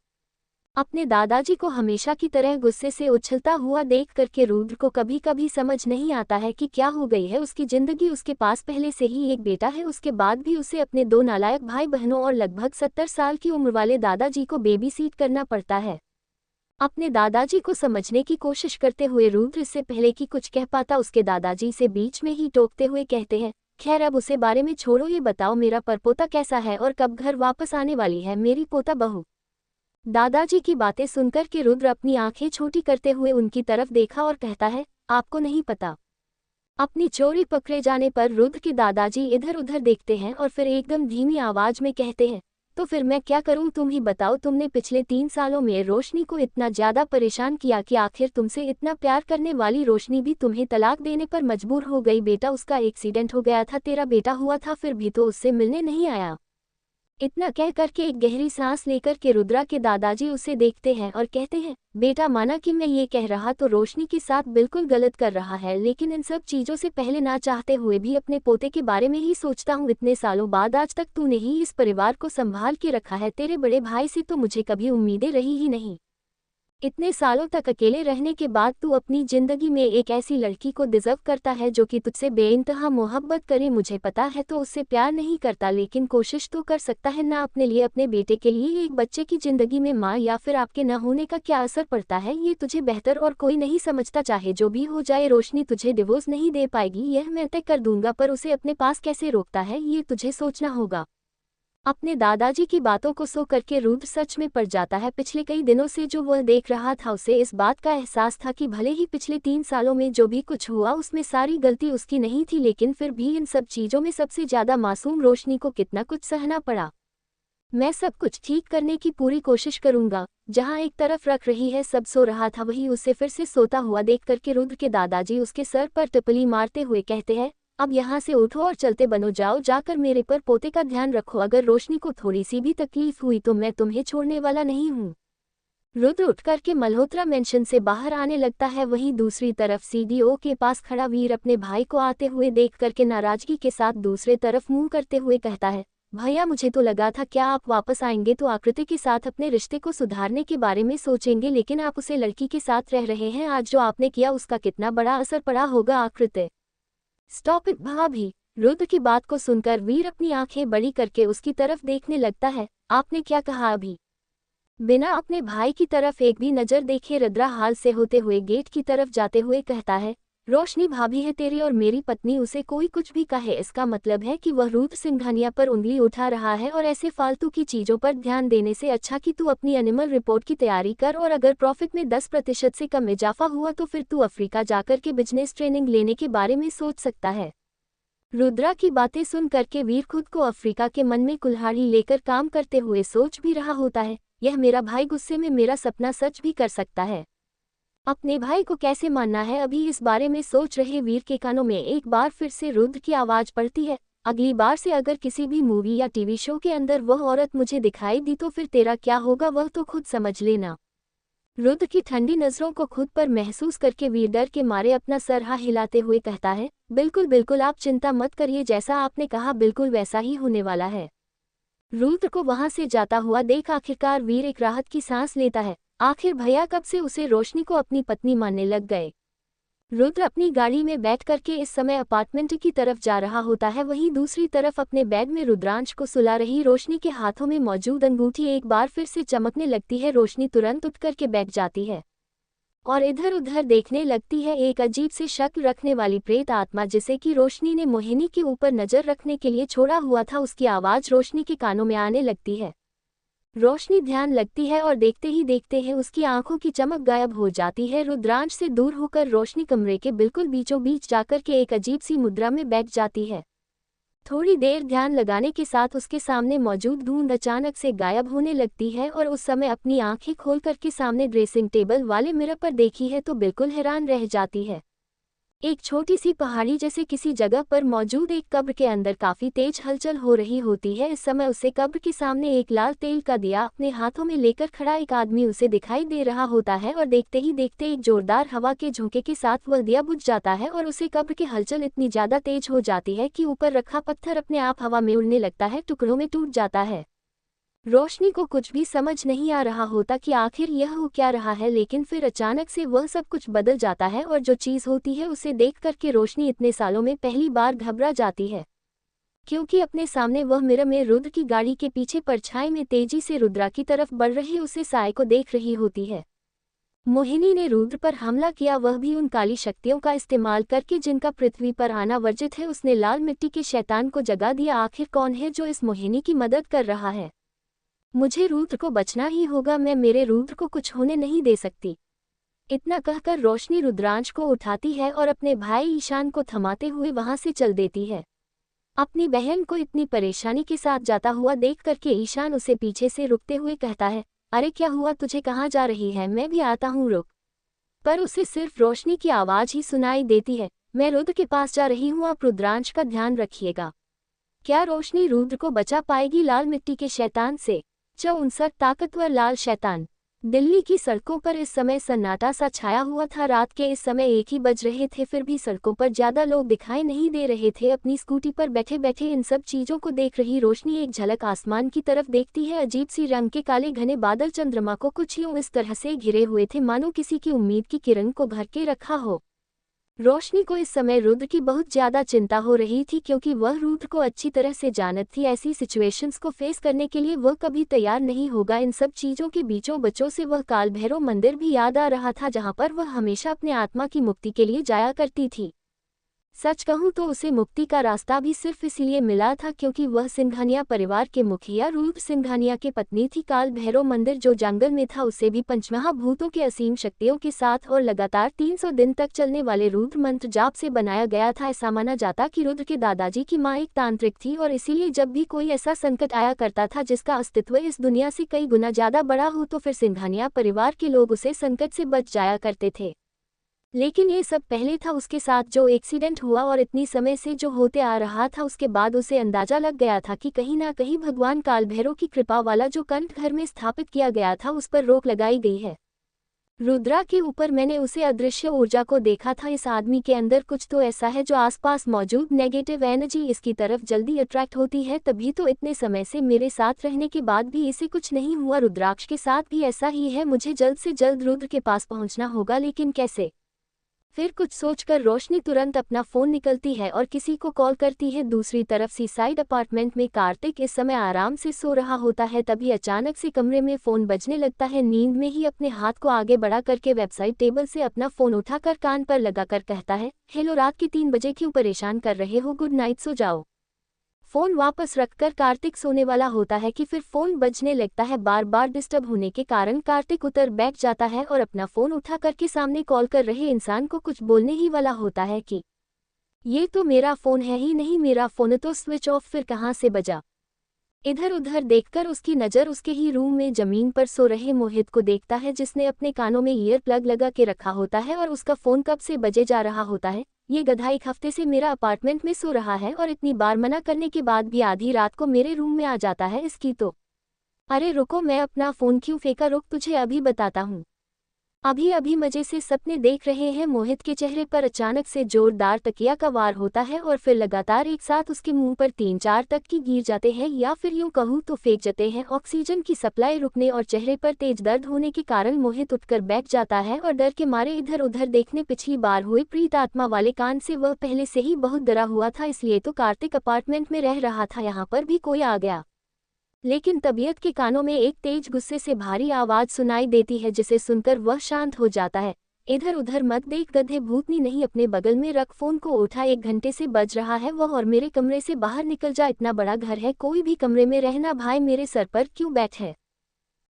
अपने दादाजी को हमेशा की तरह गुस्से से उछलता हुआ देख करके रुद्र को कभी कभी समझ नहीं आता है कि क्या हो गई है उसकी जिंदगी। उसके पास पहले से ही एक बेटा है, उसके बाद भी उसे अपने 2 नालायक भाई बहनों और लगभग 70 साल की उम्र वाले दादाजी को बेबी सीट करना पड़ता है। अपने दादाजी को समझने की कोशिश करते हुए रुद्र इससे पहले कि कुछ कह पाता उसके दादाजी से बीच में ही टोकते हुए कहते हैं, खैर अब उसे बारे में छोड़ो, ये बताओ मेरा परपोता कैसा है और कब घर वापस आने वाली है मेरी पोता बहू। दादाजी की बातें सुनकर के रुद्र अपनी आंखें छोटी करते हुए उनकी तरफ देखा और कहता है, आपको नहीं पता। अपनी चोरी पकड़े जाने पर रुद्र के दादाजी इधर उधर देखते हैं और फिर एकदम धीमी आवाज में कहते हैं, तो फिर मैं क्या करूं, तुम ही बताओ। तुमने पिछले 3 सालों में रोशनी को इतना ज्यादा परेशान किया कि आखिर तुमसे इतना प्यार करने वाली रोशनी भी तुम्हें तलाक देने पर मजबूर हो गई। बेटा उसका एक्सीडेंट हो गया था, तेरा बेटा हुआ था, फिर भी तो उससे मिलने नहीं आया। इतना कह करके एक गहरी सांस लेकर के रुद्रा के दादाजी उसे देखते हैं और कहते हैं, बेटा माना कि मैं ये कह रहा तो रोशनी के साथ बिल्कुल गलत कर रहा है, लेकिन इन सब चीजों से पहले ना चाहते हुए भी अपने पोते के बारे में ही सोचता हूँ। इतने सालों बाद आज तक तूने ही इस परिवार को संभाल के रखा है, तेरे बड़े भाई से तो मुझे कभी उम्मीदें रही ही नहीं। इतने सालों तक अकेले रहने के बाद तू अपनी जिंदगी में एक ऐसी लड़की को डिजर्व करता है जो कि तुझसे बेइंतहा मोहब्बत करे। मुझे पता है तो उससे प्यार नहीं करता, लेकिन कोशिश तो कर सकता है ना। अपने लिए, अपने बेटे के लिए। एक बच्चे की जिंदगी में माँ या फिर आपके न होने का क्या असर पड़ता है ये तुझे बेहतर और कोई नहीं समझता। चाहे जो भी हो जाए, रोशनी तुझे डिवोर्स नहीं दे पाएगी, यह मैं तय कर दूंगा, पर उसे अपने पास कैसे रोकता है ये तुझे सोचना होगा। अपने दादाजी की बातों को सो करके रुद्र सच में पड़ जाता है। पिछले कई दिनों से जो वह देख रहा था उसे इस बात का एहसास था कि भले ही पिछले 3 सालों में जो भी कुछ हुआ उसमें सारी गलती उसकी नहीं थी, लेकिन फिर भी इन सब चीजों में सबसे ज्यादा मासूम रोशनी को कितना कुछ सहना पड़ा। मैं सब कुछ ठीक करने की पूरी कोशिश करूंगा। जहां एक तरफ रख रही है सब सो रहा था, वही उसे फिर से सोता हुआ देख करके रुद्र के दादाजी उसके सर पर टिपली मारते हुए कहते हैं, अब यहाँ से उठो और चलते बनो, जाओ जाकर मेरे पर पोते का ध्यान रखो। अगर रोशनी को थोड़ी सी भी तकलीफ हुई तो मैं तुम्हें छोड़ने वाला नहीं हूँ। रुद्र उठ करके मल्होत्रा मेंशन से बाहर आने लगता है। वहीं दूसरी तरफ सीडीओ के पास खड़ा वीर अपने भाई को आते हुए देख करके नाराजगी के साथ दूसरे तरफ मुंह करते हुए कहता है, भैया मुझे तो लगा था क्या आप वापस आएंगे तो आकृति के साथ अपने रिश्ते को सुधारने के बारे में सोचेंगे, लेकिन आप उसे लड़की के साथ रह रहे हैं। आज जो आपने किया उसका कितना बड़ा असर पड़ा होगा आकृति। स्टॉप इट भाभी। रुद्र की बात को सुनकर वीर अपनी आंखें बड़ी करके उसकी तरफ देखने लगता है। आपने क्या कहा अभी? बिना अपने भाई की तरफ एक भी नजर देखे रुद्रा हाल से होते हुए गेट की तरफ जाते हुए कहता है, रोशनी भाभी है तेरी और मेरी पत्नी, उसे कोई कुछ भी कहे इसका मतलब है कि वह रुद्र सिंघानिया पर उंगली उठा रहा है। और ऐसे फालतू की चीजों पर ध्यान देने से अच्छा कि तू अपनी एनिमल रिपोर्ट की तैयारी कर, और अगर प्रॉफिट में 10% से कम इजाफा हुआ तो फिर तू अफ्रीका जाकर के बिजनेस ट्रेनिंग लेने के बारे में सोच सकता है। रुद्रा की बातें सुन करके वीर खुद को अफ्रीका के मन में कुल्हाड़ी लेकर काम करते हुए सोच भी रहा होता है, यह मेरा भाई गुस्से में मेरा सपना सच भी कर सकता है। अपने भाई को कैसे मानना है, अभी इस बारे में सोच रहे वीर के कानों में एक बार फिर से रुद्र की आवाज पड़ती है, अगली बार से अगर किसी भी मूवी या टीवी शो के अंदर वह औरत मुझे दिखाई दी तो फिर तेरा क्या होगा वह तो खुद समझ लेना। रुद्र की ठंडी नजरों को खुद पर महसूस करके वीर डर के मारे अपना सर हिलाते हुए कहता है, बिल्कुल बिल्कुल आप चिंता मत करिए, जैसा आपने कहा बिल्कुल वैसा ही होने वाला है। रुद्र को वहां से जाता हुआ देख आखिरकार वीर एक राहत की सांस लेता है। आखिर भैया कब से उसे रोशनी को अपनी पत्नी मानने लग गए। रुद्र अपनी गाड़ी में बैठ करके इस समय अपार्टमेंट की तरफ जा रहा होता है। वहीं दूसरी तरफ अपने बेड में रुद्रांश को सुला रही रोशनी के हाथों में मौजूद अंगूठी एक बार फिर से चमकने लगती है। रोशनी तुरंत उठ करके बैठ जाती है और इधर उधर देखने लगती है। एक अजीब से शक रखने वाली प्रेत आत्मा जिसे कि रोशनी ने मोहिनी के ऊपर नजर रखने के लिए छोड़ा हुआ था, उसकी आवाज रोशनी के कानों में आने लगती है। रोशनी ध्यान लगती है और देखते ही देखते हैं उसकी आंखों की चमक गायब हो जाती है। रुद्रांश से दूर होकर रोशनी कमरे के बिल्कुल बीचों बीच जाकर के एक अजीब सी मुद्रा में बैठ जाती है। थोड़ी देर ध्यान लगाने के साथ उसके सामने मौजूद धुंध अचानक से गायब होने लगती है और उस समय अपनी आंखें खोल करके सामने ड्रेसिंग टेबल वाले मिरर पर देखी है तो बिल्कुल हैरान रह जाती है। एक छोटी सी पहाड़ी जैसे किसी जगह पर मौजूद एक कब्र के अंदर काफी तेज हलचल हो रही होती है। इस समय उसे कब्र के सामने एक लाल तेल का दिया अपने हाथों में लेकर खड़ा एक आदमी उसे दिखाई दे रहा होता है और देखते ही देखते एक जोरदार हवा के झोंके के साथ वह दिया बुझ जाता है और उसे कब्र की हलचल इतनी ज्यादा तेज हो जाती है कि ऊपर रखा पत्थर अपने आप हवा में उड़ने लगता है, टुकड़ों में टूट जाता है। रोशनी को कुछ भी समझ नहीं आ रहा होता कि आखिर यह हो क्या रहा है, लेकिन फिर अचानक से वह सब कुछ बदल जाता है और जो चीज़ होती है उसे देख करके रोशनी इतने सालों में पहली बार घबरा जाती है, क्योंकि अपने सामने वह मिरर में रुद्र की गाड़ी के पीछे परछाई में तेजी से रुद्रा की तरफ बढ़ रहे उसे साय को देख रही होती है। मोहिनी ने रुद्र पर हमला किया, वह भी उन काली शक्तियों का इस्तेमाल करके जिनका पृथ्वी पर आना वर्जित है। उसने लाल मिट्टी के शैतान को जगा दिया। आखिर कौन है जो इस मोहिनी की मदद कर रहा है? मुझे रुद्र को बचना ही होगा, मैं मेरे रुद्र को कुछ होने नहीं दे सकती। इतना कहकर रोशनी रुद्रांश को उठाती है और अपने भाई ईशान को थमाते हुए वहां से चल देती है। अपनी बहन को इतनी परेशानी के साथ जाता हुआ देख करके ईशान उसे पीछे से रुकते हुए कहता है, अरे क्या हुआ, तुझे कहाँ जा रही है? मैं भी आता हूँ, रुक। पर उसे सिर्फ रोशनी की आवाज़ ही सुनाई देती है, मैं रुद्र के पास जा रही हूँ, आप रुद्रांश का ध्यान रखिएगा। क्या रोशनी रुद्र को बचा पाएगी लाल मिट्टी के शैतान से? 54 ताकतवर लाल शैतान। दिल्ली की सड़कों पर इस समय सन्नाटा सा छाया हुआ था। रात के इस समय 1 ही बज रहे थे, फिर भी सड़कों पर ज्यादा लोग दिखाई नहीं दे रहे थे। अपनी स्कूटी पर बैठे बैठे इन सब चीजों को देख रही रोशनी एक झलक आसमान की तरफ देखती है। अजीब सी रंग के काले घने बादल चंद्रमा को कुछ यूं इस तरह से घिरे हुए थे मानो किसी की उम्मीद की किरण को भर के रखा हो। रोशनी को इस समय रुद्र की बहुत ज्यादा चिंता हो रही थी, क्योंकि वह रुद्र को अच्छी तरह से जानत थी। ऐसी सिचुएशंस को फेस करने के लिए वह कभी तैयार नहीं होगा। इन सब चीजों के बीचों बच्चों से वह काल भैरव मंदिर भी याद आ रहा था, जहां पर वह हमेशा अपने आत्मा की मुक्ति के लिए जाया करती थी। सच कहूं तो उसे मुक्ति का रास्ता भी सिर्फ इसलिए मिला था क्योंकि वह सिंघानिया परिवार के मुखिया रुद्र सिंघानिया की पत्नी थी। काल भैरव मंदिर जो जंगल में था उसे भी पंचमहाभूतों के असीम शक्तियों के साथ और लगातार 300 दिन तक चलने वाले रुद्र मंत्र जाप से बनाया गया था। ऐसा माना जाता कि रुद्र के दादाजी की मां एक तांत्रिक थी और इसीलिए जब भी कोई ऐसा संकट आया करता था जिसका अस्तित्व इस दुनिया से कई गुना ज्यादा बड़ा हो, तो फिर सिंघानिया परिवार के लोग उसे संकट से बच जाया करते थे। लेकिन ये सब पहले था उसके साथ जो एक्सीडेंट हुआ, और इतनी समय से जो होते आ रहा था उसके बाद उसे अंदाजा लग गया था कि कहीं ना कहीं भगवान काल भैरव की कृपा वाला जो कंठ घर में स्थापित किया गया था उस पर रोक लगाई गई है। रुद्रा के ऊपर मैंने उसे अदृश्य ऊर्जा को देखा था। इस आदमी के अंदर कुछ तो ऐसा है जो आसपास मौजूद नेगेटिव एनर्जी इसकी तरफ जल्दी अट्रैक्ट होती है, तभी तो इतने समय से मेरे साथ रहने के बाद भी इसे कुछ नहीं हुआ। रुद्राक्ष के साथ भी ऐसा ही है। मुझे जल्द से जल्द रुद्र के पास पहुंचना होगा, लेकिन कैसे? फिर कुछ सोचकर रोशनी तुरंत अपना फोन निकलती है और किसी को कॉल करती है। दूसरी तरफ सीसाइड अपार्टमेंट में कार्तिक इस समय आराम से सो रहा होता है, तभी अचानक से कमरे में फोन बजने लगता है। नींद में ही अपने हाथ को आगे बढ़ा करके वेबसाइट टेबल से अपना फोन उठाकर कान पर लगाकर कहता है, हेलो, रात के 3 बजे क्यों परेशान कर रहे हो? गुड नाइट, सो जाओ। फोन वापस रखकर कार्तिक सोने वाला होता है कि फिर फोन बजने लगता है। बार बार डिस्टर्ब होने के कारण कार्तिक उतर बैठ जाता है और अपना फोन उठा करके सामने कॉल कर रहे इंसान को कुछ बोलने ही वाला होता है कि ये तो मेरा फोन है ही नहीं, मेरा फोन तो स्विच ऑफ, फिर कहाँ से बजा? इधर उधर देखकर उसकी नज़र उसके ही रूम में जमीन पर सो रहे मोहित को देखता है, जिसने अपने कानों में ईयर प्लग लगा के रखा होता है और उसका फोन कब से बजे जा रहा होता है। ये गधा 1 हफ्ते से मेरा अपार्टमेंट में सो रहा है और इतनी बार मना करने के बाद भी आधी रात को मेरे रूम में आ जाता है इसकी तो। अरे रुको, मैं अपना फ़ोन क्यों फेंका? रुक, तुझे अभी बताता हूँ। अभी अभी मजे से सपने देख रहे हैं। मोहित के चेहरे पर अचानक से जोरदार तकिया का वार होता है और फिर लगातार एक साथ उसके मुंह पर 3-4 तक की गिर जाते हैं, या फिर यूं कहूँ तो फेंक जाते हैं। ऑक्सीजन की सप्लाई रुकने और चेहरे पर तेज दर्द होने के कारण मोहित उठकर बैठ जाता है और डर के मारे इधर उधर देखने पिछली बार हुए प्रीत आत्मा वाले कांड से वह पहले से ही बहुत डरा हुआ था, इसलिए तो कार्तिक अपार्टमेंट में रह रहा था, यहाँ पर भी कोई आ गया। लेकिन तबीयत के कानों में एक तेज गुस्से से भारी आवाज सुनाई देती है, जिसे सुनकर वह शांत हो जाता है। इधर उधर मत देख गधे, भूतनी नहीं, अपने बगल में रख फोन को उठा। 1 घंटे से बज रहा है वह, और मेरे कमरे से बाहर निकल जा। इतना बड़ा घर है, कोई भी कमरे में रहना भाई, मेरे सर पर क्यों बैठे?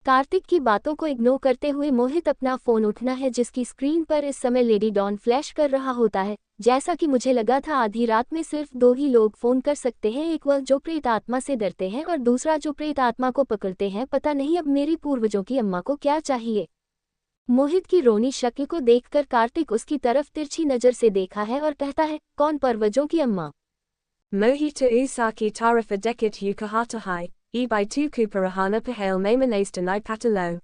कार्तिक की बातों को इग्नोर करते हुए मोहित अपना फोन उठना है, जिसकी स्क्रीन पर इस समय लेडी डॉन फ्लैश कर रहा होता है। जैसा कि मुझे लगा था, आधी रात में सिर्फ 2 ही लोग फोन कर सकते हैं, एक वह जो प्रेत आत्मा से डरते हैं और दूसरा जो प्रेत आत्मा को पकड़ते हैं। पता नहीं अब मेरी पूर्वजों की अम्मा को क्या चाहिए। मोहित की रोनी शक्ल को देखकर कार्तिक उसकी तरफ तिरछी नजर से देखा है और कहता है, कौन पूर्वजों की अम्मा? Mohita usaki tarifa dekit yukahata hai, e by tuku parahana pahale maimanasta nai patalo.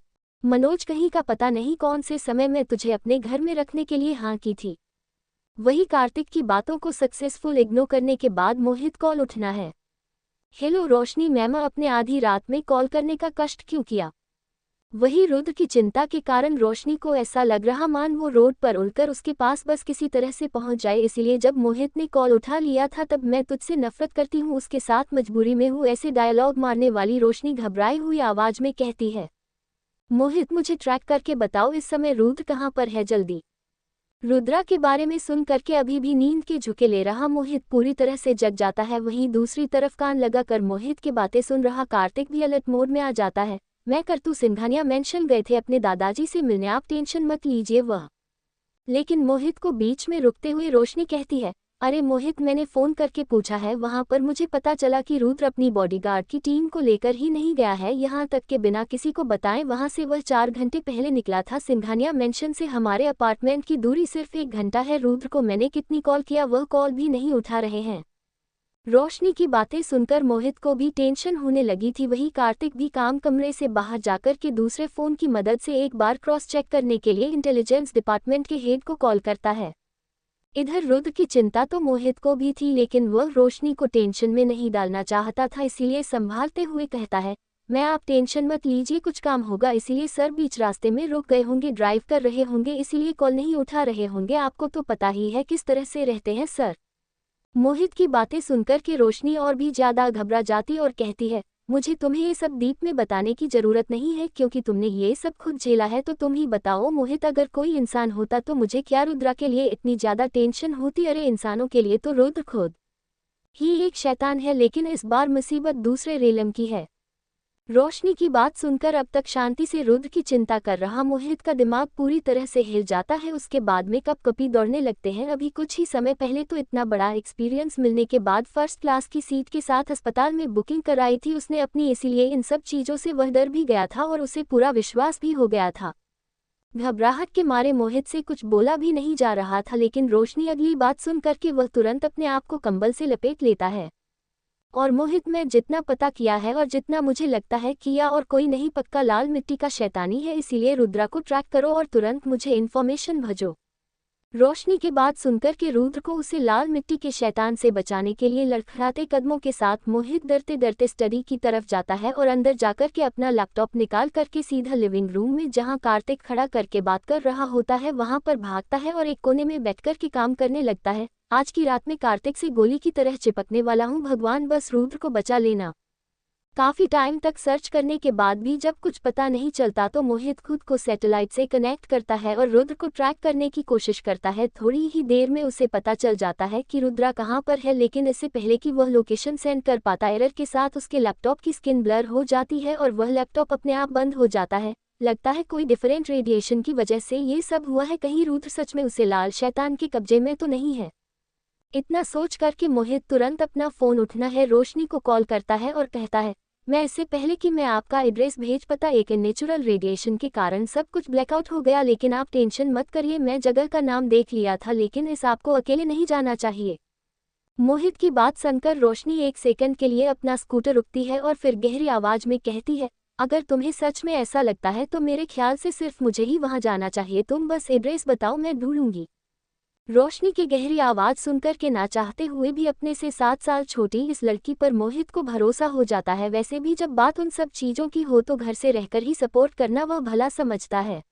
Manoj, कहीं का पता नहीं कौन से समय में तुझे अपने घर में रखने के लिए हाँ की थी। वही कार्तिक की बातों को सक्सेसफुल इग्नोर करने के बाद मोहित कॉल उठना है। हेलो रोशनी मैम, अपने आधी रात में कॉल करने का कष्ट क्यों किया? वही रुद्र की चिंता के कारण रोशनी को ऐसा लग रहा मान वो रोड पर उड़कर उसके पास बस किसी तरह से पहुंच जाए। इसीलिए जब मोहित ने कॉल उठा लिया था तब मैं तुझसे नफरत करती हूँ, उसके साथ मजबूरी में हूँ, ऐसे डायलॉग मारने वाली रोशनी घबराई हुई आवाज में कहती है। मोहित मुझे ट्रैक करके बताओ इस समय रुद्र कहाँ पर है, जल्दी। रुद्रा के बारे में सुन करके अभी भी नींद के झुके ले रहा मोहित पूरी तरह से जग जाता है। वहीं दूसरी तरफ कान लगाकर मोहित की बातें सुन रहा कार्तिक भी अलर्ट मोड में आ जाता है। मैं करतू सिंघानिया मेंशन गए थे अपने दादाजी से मिलने, आप टेंशन मत लीजिए वह। लेकिन मोहित को बीच में रुकते हुए रोशनी कहती है, अरे मोहित, मैंने फोन करके पूछा है, वहां पर मुझे पता चला कि रुद्र अपनी बॉडीगार्ड की टीम को लेकर ही नहीं गया है, यहाँ तक के बिना किसी को बताएं वहां से वह 4 घंटे पहले निकला था। सिंघानिया मेंशन से हमारे अपार्टमेंट की दूरी सिर्फ 1 घंटा है। रुद्र को मैंने कितनी कॉल किया, वह कॉल भी नहीं उठा रहे हैं। रोशनी की बातें सुनकर मोहित को भी टेंशन होने लगी थी। वही कार्तिक भी काम कमरे से बाहर जाकर के दूसरे फोन की मदद से एक बार क्रॉस चेक करने के लिए इंटेलिजेंस डिपार्टमेंट के हेड को कॉल करता है। इधर रुद्र की चिंता तो मोहित को भी थी, लेकिन वह रोशनी को टेंशन में नहीं डालना चाहता था, इसीलिए संभालते हुए कहता है, मैं आप टेंशन मत लीजिए, कुछ काम होगा इसीलिए सर बीच रास्ते में रुक गए होंगे, ड्राइव कर रहे होंगे इसीलिए कॉल नहीं उठा रहे होंगे, आपको तो पता ही है किस तरह से रहते हैं सर। मोहित की बातें सुनकर के रोशनी और भी ज्यादा घबरा जाती और कहती है, मुझे तुम्हें ये सब डीप में बताने की जरूरत नहीं है क्योंकि तुमने ये सब खुद झेला है, तो तुम ही बताओ मोहित, अगर कोई इंसान होता तो मुझे क्या रुद्रा के लिए इतनी ज्यादा टेंशन होती? अरे इंसानों के लिए तो रुद्र खुद ही एक शैतान है, लेकिन इस बार मुसीबत दूसरे रेलम की है। रोशनी की बात सुनकर अब तक शांति से रुद्र की चिंता कर रहा मोहित का दिमाग पूरी तरह से हिल जाता है। उसके बाद में कपकपी दौड़ने लगते हैं। अभी कुछ ही समय पहले तो इतना बड़ा एक्सपीरियंस मिलने के बाद फर्स्ट क्लास की सीट के साथ अस्पताल में बुकिंग कराई थी उसने अपनी, इसीलिए इन सब चीज़ों से वह डर भी गया था और उसे पूरा विश्वास भी हो गया था। घबराहट के मारे मोहित से कुछ बोला भी नहीं जा रहा था, लेकिन रोशनी अगली बात सुन करके वह तुरंत अपने आप को कंबल से लपेट लेता है। और मोहित, मैं जितना पता किया है और जितना मुझे लगता है किया और कोई नहीं, पक्का लाल मिट्टी का शैतानी है, इसीलिए रुद्रा को ट्रैक करो और तुरंत मुझे इन्फॉर्मेशन भेजो। रोशनी की बात सुनकर के रुद्र को उसे लाल मिट्टी के शैतान से बचाने के लिए लड़खड़ाते कदमों के साथ मोहित डरते डरते स्टडी की तरफ जाता है और अंदर जाकर के अपना लैपटॉप निकाल करके सीधा लिविंग रूम में जहां कार्तिक खड़ा करके बात कर रहा होता है वहां पर भागता है और एक कोने में बैठकर के काम करने लगता है। आज की रात में कार्तिक से गोली की तरह चिपकने वाला हूं, भगवान बस रुद्र को बचा लेना। काफी टाइम तक सर्च करने के बाद भी जब कुछ पता नहीं चलता तो मोहित खुद को सैटेलाइट से कनेक्ट करता है और रुद्र को ट्रैक करने की कोशिश करता है। थोड़ी ही देर में उसे पता चल जाता है कि रुद्रा कहाँ पर है, लेकिन इससे पहले कि वह लोकेशन सेंड कर पाता एरर के साथ उसके लैपटॉप की स्क्रीन ब्लर हो जाती है और वह लैपटॉप अपने आप बंद हो जाता है। लगता है कोई डिफरेंट रेडिएशन की वजह से ये सब हुआ है, कहीं रुद्र सच में उसे लाल शैतान के कब्जे में तो नहीं है। इतना सोच करके मोहित तुरंत अपना फोन उठना है, रोशनी को कॉल करता है और कहता है, मैं इससे पहले कि मैं आपका एड्रेस भेज पता एक नेचुरल रेडिएशन के कारण सब कुछ ब्लैकआउट हो गया, लेकिन आप टेंशन मत करिए, मैं जगह का नाम देख लिया था, लेकिन इस आपको अकेले नहीं जाना चाहिए। मोहित की बात सुनकर रोशनी 1 सेकंड के लिए अपना स्कूटर रुकती है और फिर गहरी आवाज में कहती है, अगर तुम्हें सच में ऐसा लगता है तो मेरे ख्याल से सिर्फ मुझे ही वहां जाना चाहिए, तुम बस एड्रेस बताओ मैं ढूंढूंगी। रोशनी की गहरी आवाज सुनकर के ना चाहते हुए भी अपने से 7 साल छोटी इस लड़की पर मोहित को भरोसा हो जाता है। वैसे भी जब बात उन सब चीजों की हो तो घर से रहकर ही सपोर्ट करना वह भला समझता है।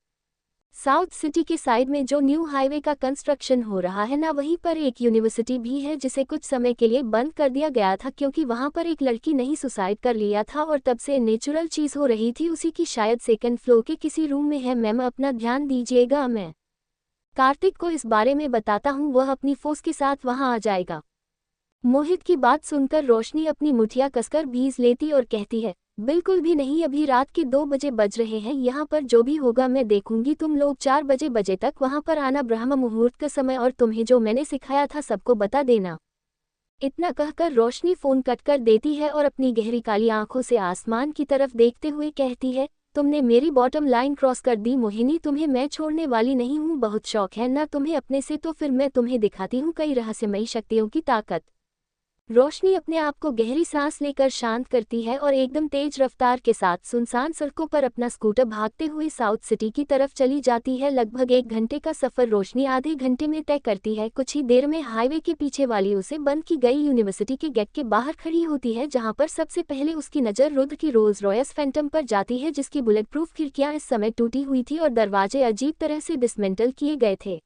साउथ सिटी के साइड में जो न्यू हाईवे का कंस्ट्रक्शन हो रहा है ना, वहीं पर एक यूनिवर्सिटी भी है जिसे कुछ समय के लिए बंद कर दिया गया था क्योंकि वहां पर एक लड़की नहीं सुसाइड कर लिया था और तब से नेचुरल चीज हो रही थी, उसी की शायद 2nd फ्लोर के किसी रूम में है। मैम अपना ध्यान दीजिएगा, मैं कार्तिक को इस बारे में बताता हूँ, वह अपनी फोर्स के साथ वहां आ जाएगा। मोहित की बात सुनकर रोशनी अपनी मुठिया कसकर भीज लेती और कहती है, बिल्कुल भी नहीं, अभी रात के 2 बजे बज रहे हैं, यहाँ पर जो भी होगा मैं देखूंगी, तुम लोग 4 बजे तक वहां पर आना, ब्रह्म मुहूर्त का समय, और तुम्हें जो मैंने सिखाया था सबको बता देना। इतना कहकर रोशनी फोन कट कर देती है और अपनी गहरी काली आंखों से आसमान की तरफ देखते हुए कहती है, तुमने मेरी बॉटम लाइन क्रॉस कर दी मोहिनी, तुम्हें मैं छोड़ने वाली नहीं हूँ। बहुत शौक है ना तुम्हें अपने से, तो फिर मैं तुम्हें दिखाती हूँ कई रहस्यमयी शक्तियों की ताकत। रोशनी अपने आप को गहरी सांस लेकर शांत करती है और एकदम तेज रफ्तार के साथ सुनसान सड़कों पर अपना स्कूटर भागते हुए साउथ सिटी की तरफ चली जाती है। लगभग 1 घंटे का सफर रोशनी आधे घंटे में तय करती है। कुछ ही देर में हाईवे के पीछे वाली उसे बंद की गई यूनिवर्सिटी के गेट के बाहर खड़ी होती है, जहां पर सबसे पहले उसकी नज़र रुद्र की रोल्स रॉयस फैंटम पर जाती है, जिसकी बुलेट प्रूफ खिड़कियां इस समय टूटी हुई थी और दरवाजे अजीब तरह से डिसमेंटल किए गए थे।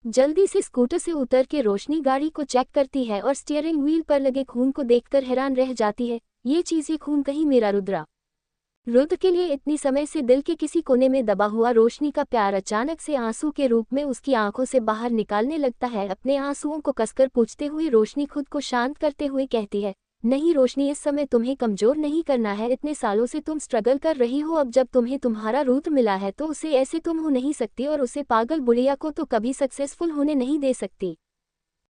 जल्दी से स्कूटर से उतर के रोशनी गाड़ी को चेक करती है और स्टीयरिंग व्हील पर लगे खून को देखकर हैरान रह जाती है। ये चीज़ खून कहीं मेरा रुद्र के लिए इतनी समय से दिल के किसी कोने में दबा हुआ रोशनी का प्यार अचानक से आंसू के रूप में उसकी आंखों से बाहर निकालने लगता है। अपने आंसुओं को कसकर पूछते हुए रोशनी खुद को शांत करते हुए कहती है, नहीं रोशनी, इस समय तुम्हें कमजोर नहीं करना है। इतने सालों से तुम स्ट्रगल कर रही हो, अब जब तुम्हें तुम्हारा रुद्र मिला है तो उसे ऐसे तुम हो नहीं सकती और उसे पागल बुढ़िया को तो कभी सक्सेसफुल होने नहीं दे सकती।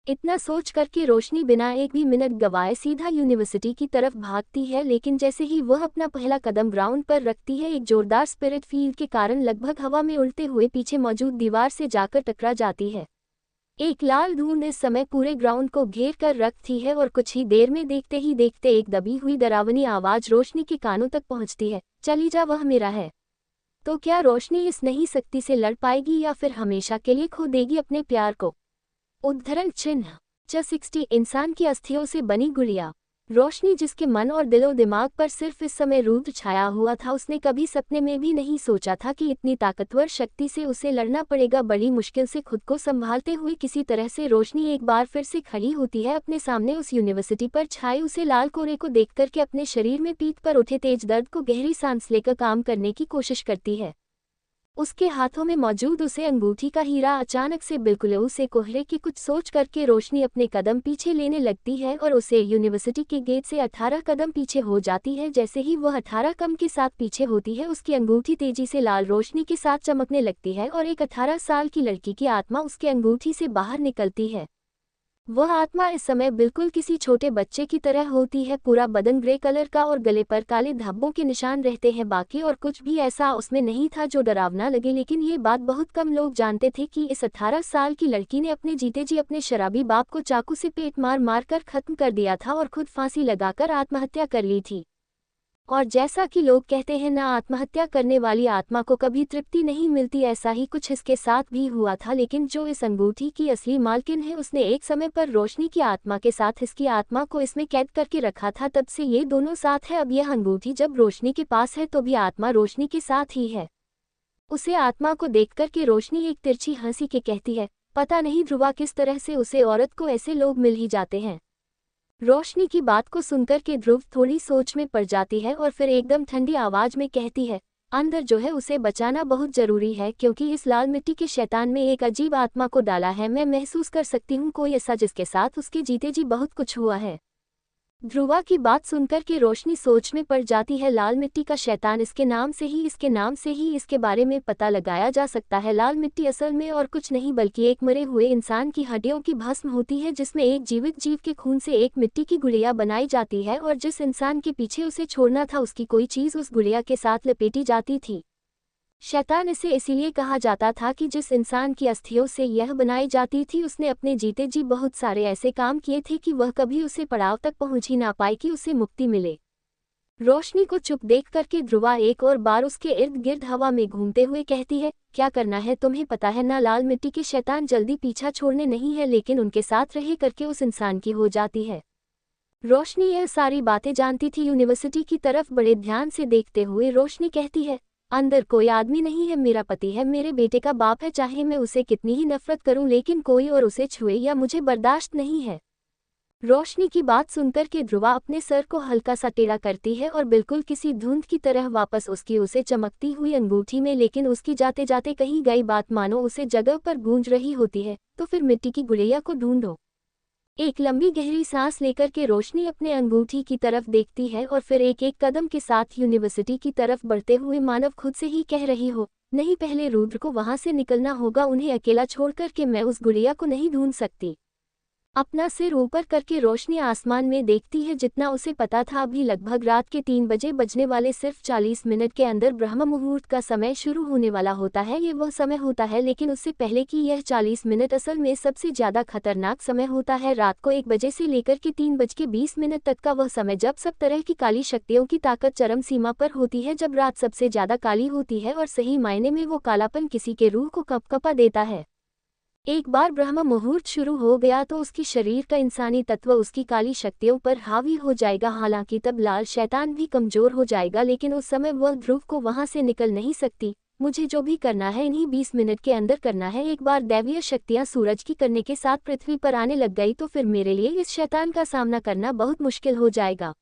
इतना सोच करके रोशनी बिना एक भी मिनट गवाए सीधा यूनिवर्सिटी की तरफ भागती है, लेकिन जैसे ही वह अपना पहला कदम ग्राउंड पर रखती है, एक जोरदार स्पिरिट फील्ड के कारण लगभग हवा में उड़ते हुए पीछे मौजूद दीवार से जाकर टकरा जाती है। एक लाल धूंध इस समय पूरे ग्राउंड को घेर कर रखती है और कुछ ही देर में देखते ही देखते एक दबी हुई डरावनी आवाज रोशनी के कानों तक पहुंचती है, चली जा, वह मेरा है। तो क्या रोशनी इस नई शक्ति से लड़ पाएगी या फिर हमेशा के लिए खो देगी अपने प्यार को? उद्धरण चिन्ह च60 इंसान की अस्थियों से बनी गुड़िया। रोशनी, जिसके मन और दिलो दिमाग पर सिर्फ इस समय रुद्र छाया हुआ था, उसने कभी सपने में भी नहीं सोचा था कि इतनी ताकतवर शक्ति से उसे लड़ना पड़ेगा। बड़ी मुश्किल से खुद को संभालते हुए किसी तरह से रोशनी एक बार फिर से खड़ी होती है अपने सामने उस यूनिवर्सिटी पर छाए उसे लाल कोरे को देख करके अपने शरीर में पीठ पर उठे तेज दर्द को गहरी सांस लेकर काम करने की कोशिश करती है। उसके हाथों में मौजूद उसे अंगूठी का हीरा अचानक से बिल्कुल उसे कोहरे की कुछ सोच करके रोशनी अपने कदम पीछे लेने लगती है और उसे यूनिवर्सिटी के गेट से 18 कदम पीछे हो जाती है। जैसे ही वह 18 कदम के साथ पीछे होती है, उसकी अंगूठी तेजी से लाल रोशनी के साथ चमकने लगती है और एक 18 साल की लड़की की आत्मा उसके अंगूठी से बाहर निकलती है। वह आत्मा इस समय बिल्कुल किसी छोटे बच्चे की तरह होती है। पूरा बदन ग्रे कलर का और गले पर काले धब्बों के निशान रहते हैं। बाकी और कुछ भी ऐसा उसमें नहीं था जो डरावना लगे, लेकिन ये बात बहुत कम लोग जानते थे कि इस 18 साल की लड़की ने अपने जीते जी अपने शराबी बाप को चाकू से पेट मार मार कर खत्म कर दिया था और खुद फांसी लगाकर आत्महत्या कर ली थी। और जैसा कि लोग कहते हैं ना, आत्महत्या करने वाली आत्मा को कभी तृप्ति नहीं मिलती, ऐसा ही कुछ इसके साथ भी हुआ था। लेकिन जो इस अंगूठी की असली मालकिन है, उसने एक समय पर रोशनी की आत्मा के साथ इसकी आत्मा को इसमें कैद करके रखा था। तब से ये दोनों साथ है। अब यह अंगूठी जब रोशनी के पास है तो भी आत्मा रोशनी के साथ ही है। उसे आत्मा को देख कर के रोशनी एक तिरछी हंसी के कहती है, पता नहीं ध्रुवा, किस तरह से उसे औरत को ऐसे लोग मिल ही जाते हैं। रोशनी की बात को सुनकर के ध्रुव थोड़ी सोच में पड़ जाती है और फिर एकदम ठंडी आवाज में कहती है, अंदर जो है उसे बचाना बहुत जरूरी है, क्योंकि इस लाल मिट्टी के शैतान में एक अजीब आत्मा को डाला है। मैं महसूस कर सकती हूँ कोई ऐसा जिसके साथ उसके जीते जी बहुत कुछ हुआ है। ध्रुवा की बात सुनकर के रोशनी सोच में पड़ जाती है। लाल मिट्टी का शैतान, इसके नाम से ही इसके बारे में पता लगाया जा सकता है। लाल मिट्टी असल में और कुछ नहीं बल्कि एक मरे हुए इंसान की हड्डियों की भस्म होती है, जिसमें एक जीवित जीव के खून से एक मिट्टी की गुड़िया बनाई जाती है और जिस इंसान के पीछे उसे छोड़ना था, उसकी कोई चीज़ उस गुड़िया के साथ लपेटी जाती थी। शैतान इसे इसीलिए कहा जाता था कि जिस इंसान की अस्थियों से यह बनाई जाती थी, उसने अपने जीते जी बहुत सारे ऐसे काम किए थे कि वह कभी उसे पड़ाव तक पहुंच ही ना पाई कि उसे मुक्ति मिले। रोशनी को चुप देख करके ध्रुवा एक और बार उसके इर्द गिर्द हवा में घूमते हुए कहती है, क्या करना है तुम्हें पता है ना, लाल मिट्टी के शैतान जल्दी पीछा छोड़ने नहीं है, लेकिन उनके साथ रह करके उस इंसान की हो जाती है। रोशनी यह सारी बातें जानती थी। यूनिवर्सिटी की तरफ बड़े ध्यान से देखते हुए रोशनी कहती है, अंदर कोई आदमी नहीं है, मेरा पति है, मेरे बेटे का बाप है। चाहे मैं उसे कितनी ही नफरत करूं, लेकिन कोई और उसे छुए या मुझे बर्दाश्त नहीं है। रोशनी की बात सुनकर के ध्रुवा अपने सर को हल्का सा टेढ़ा करती है और बिल्कुल किसी धुंध की तरह वापस उसकी उसे चमकती हुई अंगूठी में, लेकिन उसकी जाते जाते कहीं गई बात मानो उसे जगह पर गूंज रही होती है, तो फिर मिट्टी की गुड़िया को ढूंढो। एक लंबी गहरी सांस लेकर के रोशनी अपने अंगूठी की तरफ देखती है और फिर एक एक कदम के साथ यूनिवर्सिटी की तरफ बढ़ते हुए मानव खुद से ही कह रही हो, नहीं, पहले रुद्र को वहां से निकलना होगा, उन्हें अकेला छोड़कर के मैं उस गुड़िया को नहीं ढूंढ सकती। अपना सिर ऊपर करके रोशनी आसमान में देखती है। जितना उसे पता था, अभी लगभग रात के 3 बजे बजने वाले सिर्फ 40 मिनट के अंदर ब्रह्म मुहूर्त का समय शुरू होने वाला होता है। ये वह समय होता है, लेकिन उससे पहले कि यह 40 मिनट असल में सबसे ज़्यादा खतरनाक समय होता है। रात को 1 बजे से लेकर के 3:20 तक का वह समय, जब सब तरह की काली शक्तियों की ताकत चरम सीमा पर होती है, जब रात सबसे ज़्यादा काली होती है और सही मायने में वो कालापन किसी के रूह को कँपकँपा देता है। एक बार ब्रह्म मुहूर्त शुरू हो गया तो उसकी शरीर का इंसानी तत्व उसकी काली शक्तियों पर हावी हो जाएगा। हालांकि तब लाल शैतान भी कमजोर हो जाएगा, लेकिन उस समय वह ध्रुव को वहां से निकल नहीं सकती। मुझे जो भी करना है इन्हीं 20 मिनट के अंदर करना है। एक बार दैवीय शक्तियां सूरज की करने के साथ पृथ्वी पर आने लग गई तो फिर मेरे लिए इस शैतान का सामना करना बहुत मुश्किल हो जाएगा।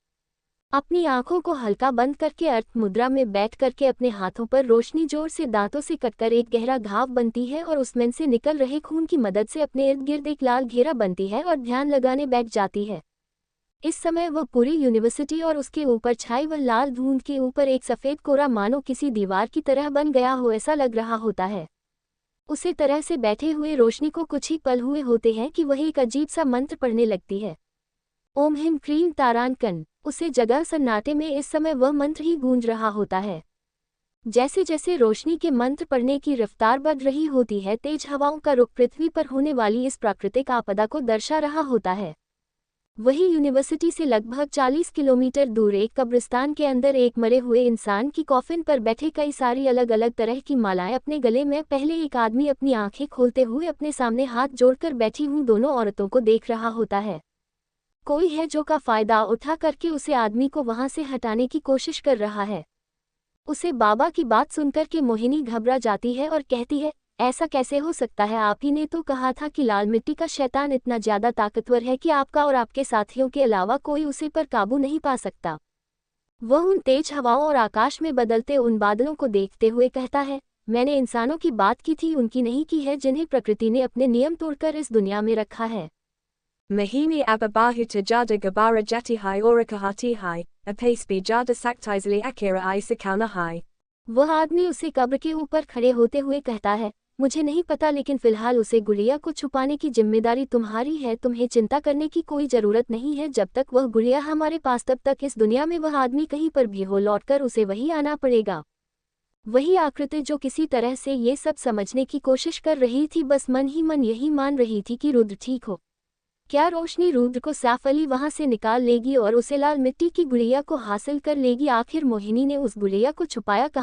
अपनी आंखों को हल्का बंद करके अर्थ मुद्रा में बैठ करके अपने हाथों पर रोशनी जोर से दांतों से कटकर एक गहरा घाव बनती है और उसमें से निकल रहे खून की मदद से अपने इर्द गिर्द एक लाल घेरा बनती है और ध्यान लगाने बैठ जाती है। इस समय वह पूरी यूनिवर्सिटी और उसके ऊपर छाई वह लाल धुंध के ऊपर एक सफ़ेद कोरा मानो किसी दीवार की तरह बन गया हो, ऐसा लग रहा होता है। उसी तरह से बैठे हुए रोशनी को कुछ ही पल हुए होते हैं कि वह एक अजीब सा मंत्र पढ़ने लगती है। ओम हिम क्रीम तारानकन। उसे जगह सन्नाटे में इस समय वह मंत्र ही गूंज रहा होता है। जैसे जैसे रोशनी के मंत्र पढ़ने की रफ्तार बढ़ रही होती है, तेज हवाओं का रुख पृथ्वी पर होने वाली इस प्राकृतिक आपदा को दर्शा रहा होता है। वही यूनिवर्सिटी से लगभग 40 किलोमीटर दूर एक कब्रिस्तान के अंदर एक मरे हुए इंसान की कॉफिन पर बैठे कई सारी अलग अलग तरह की मालाएं अपने गले में पहले एक आदमी अपनी आंखें खोलते हुए अपने सामने हाथ जोड़कर बैठी हुई दोनों औरतों को देख रहा होता है। कोई है जो का फायदा उठा करके उसे आदमी को वहां से हटाने की कोशिश कर रहा है। उसे बाबा की बात सुनकर के मोहिनी घबरा जाती है और कहती है, ऐसा कैसे हो सकता है? आप ही ने तो कहा था कि लाल मिट्टी का शैतान इतना ज्यादा ताकतवर है कि आपका और आपके साथियों के अलावा कोई उसे पर काबू नहीं पा सकता। वह उन तेज हवाओं और आकाश में बदलते उन बादलों को देखते हुए कहता है, मैंने इंसानों की बात की थी, उनकी नहीं की है, जिन्हें प्रकृति ने अपने नियम तोड़कर इस दुनिया में रखा है। Mahini ababahuta jada gabara jati hai orakahati hai, apaspi jada saktizali akira I sakauna hai. वह आदमी उसे कब्र के ऊपर खड़े होते हुए कहता है, मुझे नहीं पता, लेकिन फिलहाल उसे गुड़िया को छुपाने की जिम्मेदारी तुम्हारी है। तुम्हें चिंता करने की कोई ज़रूरत नहीं है। जब तक वह गुड़िया हमारे पास, तब तक इस दुनिया में वह आदमी कहीं पर भी हो, लौटकर उसे वही आना पड़ेगा। वही आकृति जो किसी तरह से ये सब समझने की कोशिश कर रही थी, बस मन ही मन यही मान रही थी कि रुद्र ठीक हो। क्या रोशनी रुद्र को सैफ अली वहां से निकाल लेगी और उसे लाल मिट्टी की गुड़िया को हासिल कर लेगी? आखिर मोहिनी ने उस गुड़िया को छुपाया कहाँ?